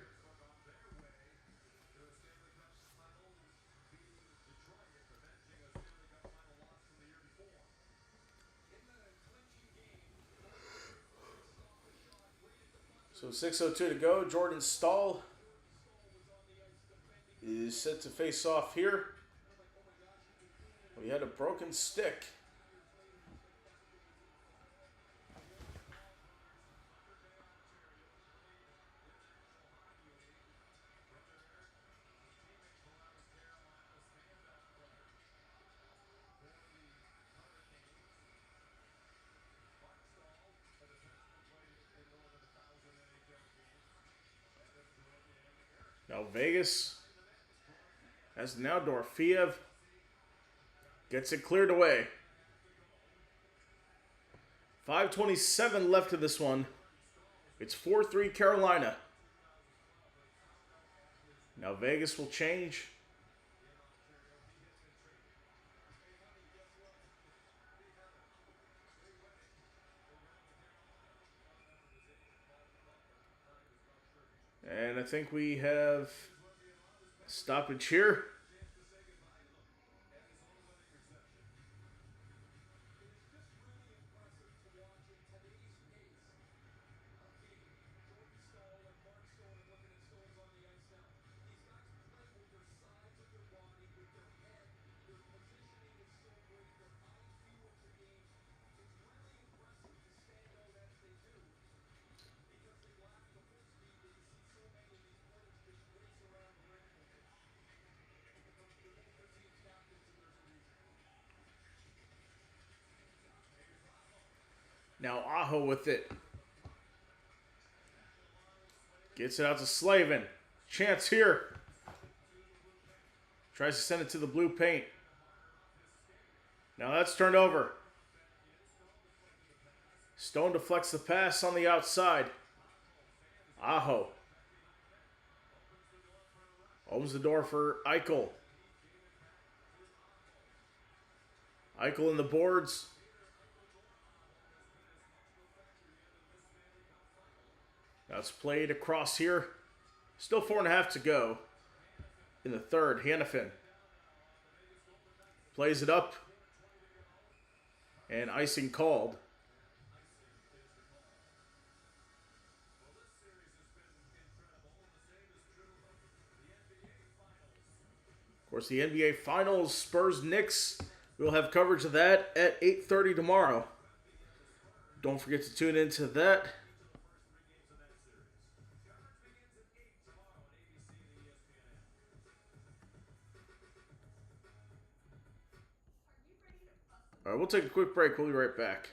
So 6:02 to go. Jordan Staal is set to face off here. We had a broken stick. Now Vegas, as now Dorofeev gets it cleared away. 5:27 left in this one. It's 4-3 Carolina. Now Vegas will change. And I think we have stoppage here. Now Aho with it. Gets it out to Slavin. Chance here. Tries to send it to the blue paint. Now that's turned over. Stone deflects the pass on the outside. Aho opens the door for Eichel. Eichel in the boards. Now it's played across here. Still 4.5 to go in the third. Hannafin plays it up. And icing called. Of course, the NBA Finals, Spurs-Knicks. We'll have coverage of that at 8:30 tomorrow. Don't forget to tune into that. All right, we'll take a quick break. We'll be right back.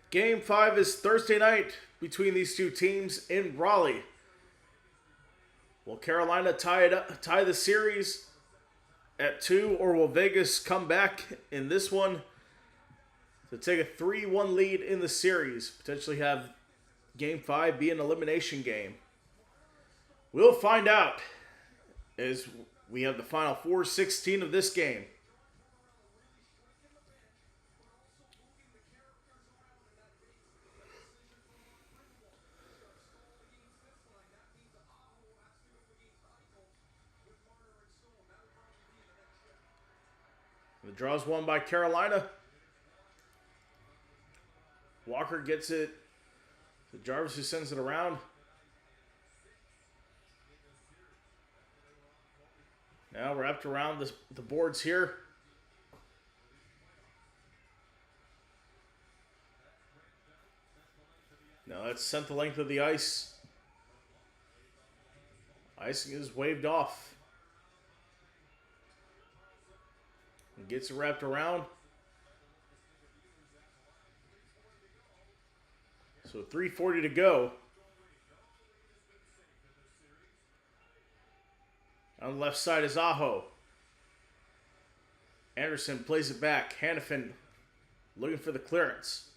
Game 5 is Thursday night between these two teams in Raleigh. Will Carolina tie the series at 2, or will Vegas come back in this one to take a 3-1 lead in the series? Potentially have Game 5 be an elimination game. We'll find out as we have the final 4:16 of this game. The draw's won by Carolina. Walker gets it to Jarvis, who sends it around. Now wrapped around the boards here. Now that's sent the length of the ice. Icing is waved off. And gets it wrapped around. So 3:40 to go. On the left side is Aho. Anderson plays it back. Hannafin looking for the clearance.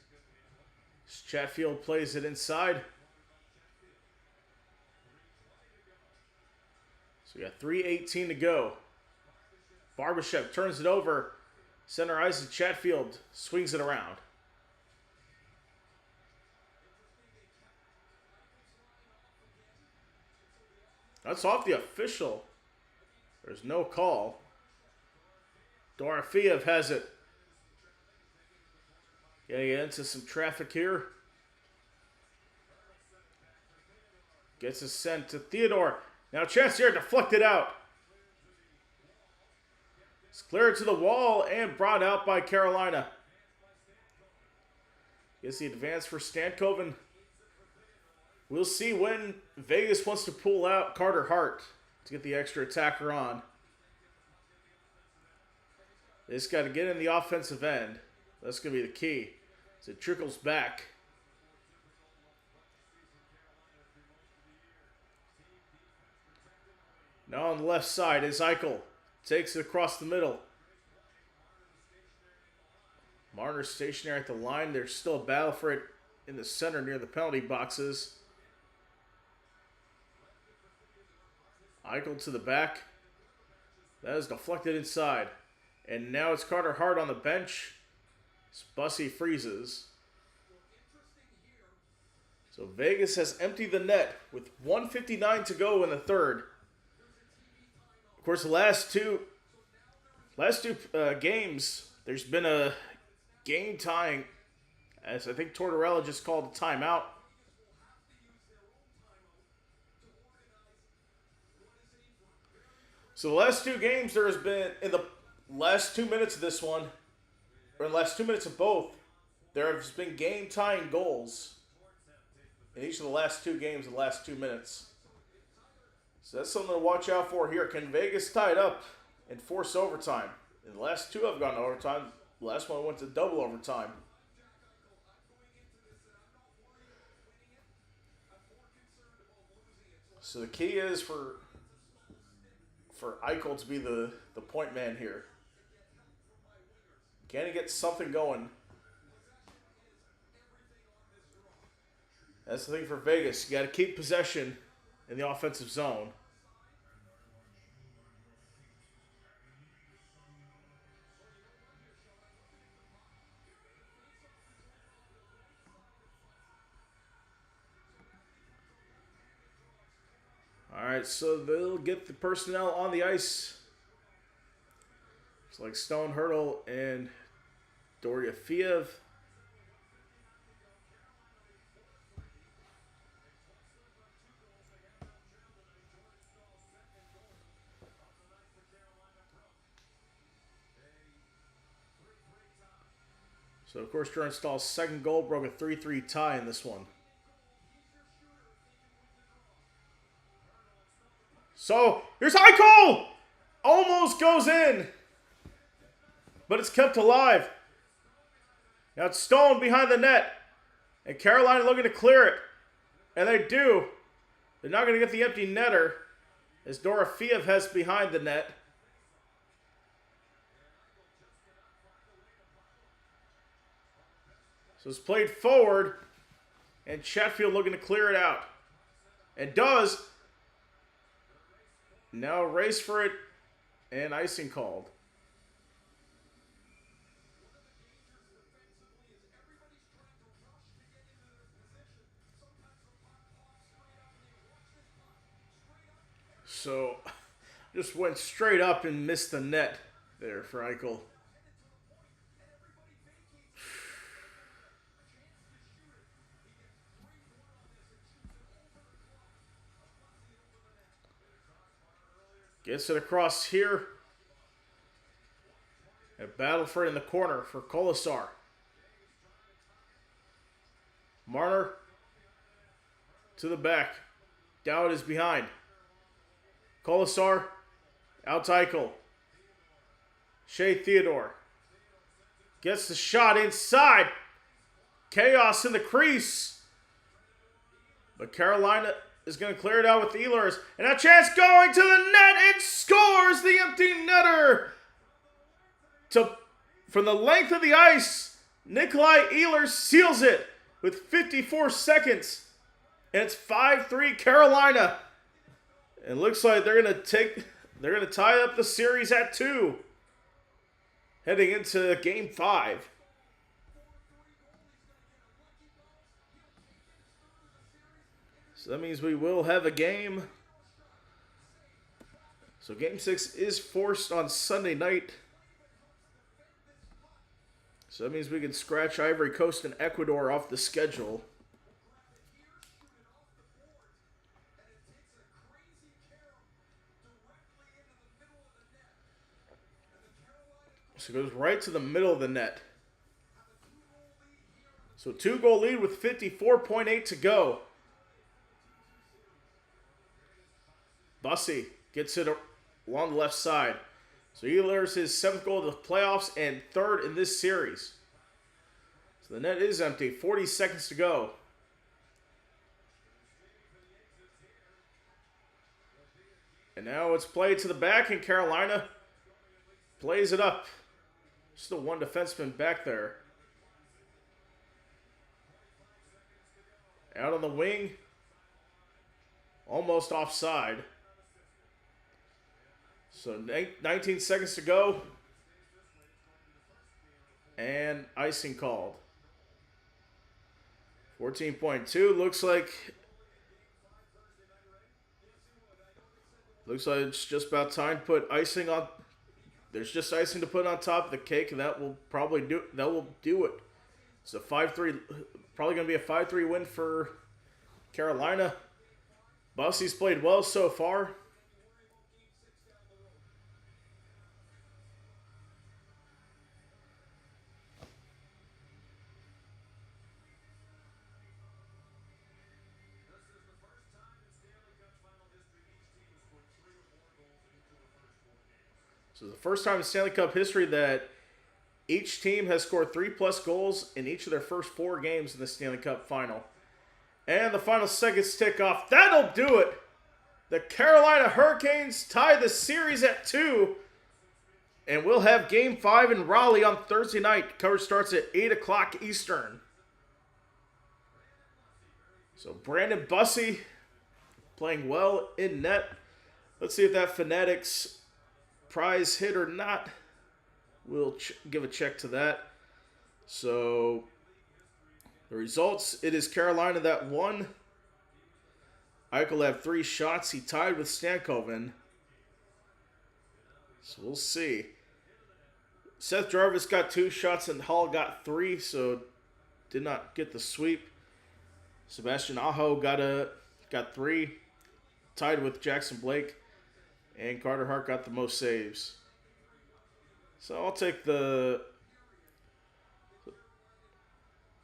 Chatfield plays it inside. So we got 3:18 to go. Barbashev turns it over. Center ice and Chatfield swings it around. That's off the official. There's no call. Dorofeev has it. Getting into some traffic here. Gets a sent to Theodore. Now chance here, deflected out. It's cleared to the wall and brought out by Carolina. Gets the advance for Stankoven. We'll see when Vegas wants to pull out Carter Hart to get the extra attacker on. They just got to get in the offensive end. That's going to be the key. As it trickles back. Now on the left side is Eichel. Takes it across the middle. Marner stationary at the line. There's still a battle for it in the center near the penalty boxes. Eichel to the back. That is deflected inside. And now it's Carter Hart on the bench. Bussy freezes. So Vegas has emptied the net with 1:59 to go in the third. Of course, the last two games, there's been a game tying, as I think Tortorella just called a timeout. So the last two games, there has been, in the last 2 minutes of this one, or in the last 2 minutes of both, there has been game tying goals in each of the last two games in the last 2 minutes. So that's something to watch out for here. Can Vegas tie it up and force overtime? And the last two have gone to overtime. The last one went to double overtime. So the key is for Eichel to be the point man here. Can he get something going? That's the thing for Vegas. You got to keep possession in the offensive zone. All right, so they'll get the personnel on the ice. It's like Stone Hurdle and Dorofeyev. So, of course, Sturnstall's second goal broke a 3-3 tie in this one. So, here's Eichel! Almost goes in. But it's kept alive. Now it's Stone behind the net. And Carolina looking to clear it. And they do. They're not going to get the empty netter, as Dorofeyev has behind the net. So it's played forward. And Chatfield looking to clear it out. And does. Now a race for it. And icing called. So, just went straight up and missed the net there for Eichel. Gets it across here. A battle for it in the corner for Kolesar. Marner to the back. Dowd is behind. Kolesar out to Eichel. Shea Theodore gets the shot inside. Chaos in the crease. But Carolina is going to clear it out with the Ehlers. And a chance going to the net and scores the empty netter. From the length of the ice, Nikolai Ehlers seals it with 54 seconds. And it's 5-3 Carolina. It looks like they're going to tie up the series at 2. Heading into game 5. So that means we will have a game. So game 6 is forced on Sunday night. So that means we can scratch Ivory Coast and Ecuador off the schedule. So it goes right to the middle of the net. So 2-goal lead with 54.8 to go. Bussy gets it along the left side. So Ehlers his 7th goal of the playoffs and 3rd in this series. So the net is empty. 40 seconds to go. And now it's played to the back, and Carolina plays it up. Still one defenseman back there. Out on the wing. Almost offside. So 19 seconds to go. And icing called. 14.2. Looks like it's just about time to put icing on. There's just icing to put on top of the cake, and that will probably do it. It's a 5-3, probably going to be a 5-3 win for Carolina. Bussy's played well so far. So the first time in Stanley Cup history that each team has scored 3+ goals in each of their first 4 games in the Stanley Cup final. And the final seconds tick off. That'll do it. The Carolina Hurricanes tie the series at 2. And we'll have Game 5 in Raleigh on Thursday night. Coverage starts at 8 o'clock Eastern. So Brandon Bussy playing well in net. Let's see if that Fanatics prize hit or not. We'll give a check to that. So the results, it is Carolina that won. Eichel had 3 shots. He tied with Stankoven. So we'll see. Seth Jarvis got 2 shots and Hall got 3, so did not get the sweep. Sebastian Aho got 3, tied with Jackson Blake. And Carter Hart got the most saves. So I'll take the...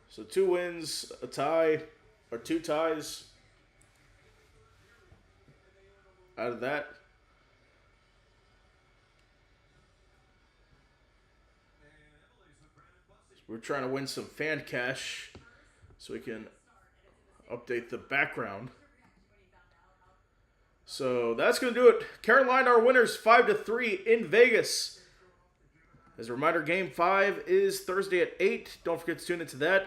So 2 wins, a tie, or 2 ties out of that. So we're trying to win some fan cash so we can update the background. So that's going to do it. Carolina are winners 5-3 in Vegas. As a reminder, Game 5 is Thursday at 8. Don't forget to tune into that.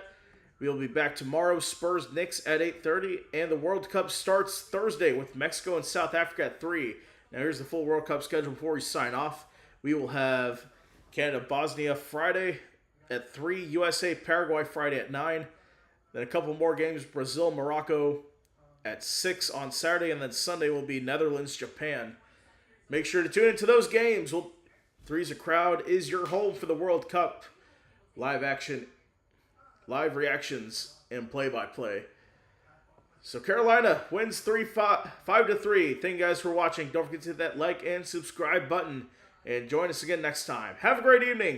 We will be back tomorrow. Spurs Knicks at 8:30. And the World Cup starts Thursday with Mexico and South Africa at 3. Now here's the full World Cup schedule before we sign off. We will have Canada-Bosnia Friday at 3. USA-Paraguay Friday at 9. Then a couple more games. Brazil-Morocco at 6 on Saturday, and then Sunday will be Netherlands-Japan. Make sure to tune into those games. Three's a Crowd is your home for the World Cup. Live action, live reactions, and play-by-play. So Carolina wins 5-3. Thank you guys for watching. Don't forget to hit that like and subscribe button, and join us again next time. Have a great evening.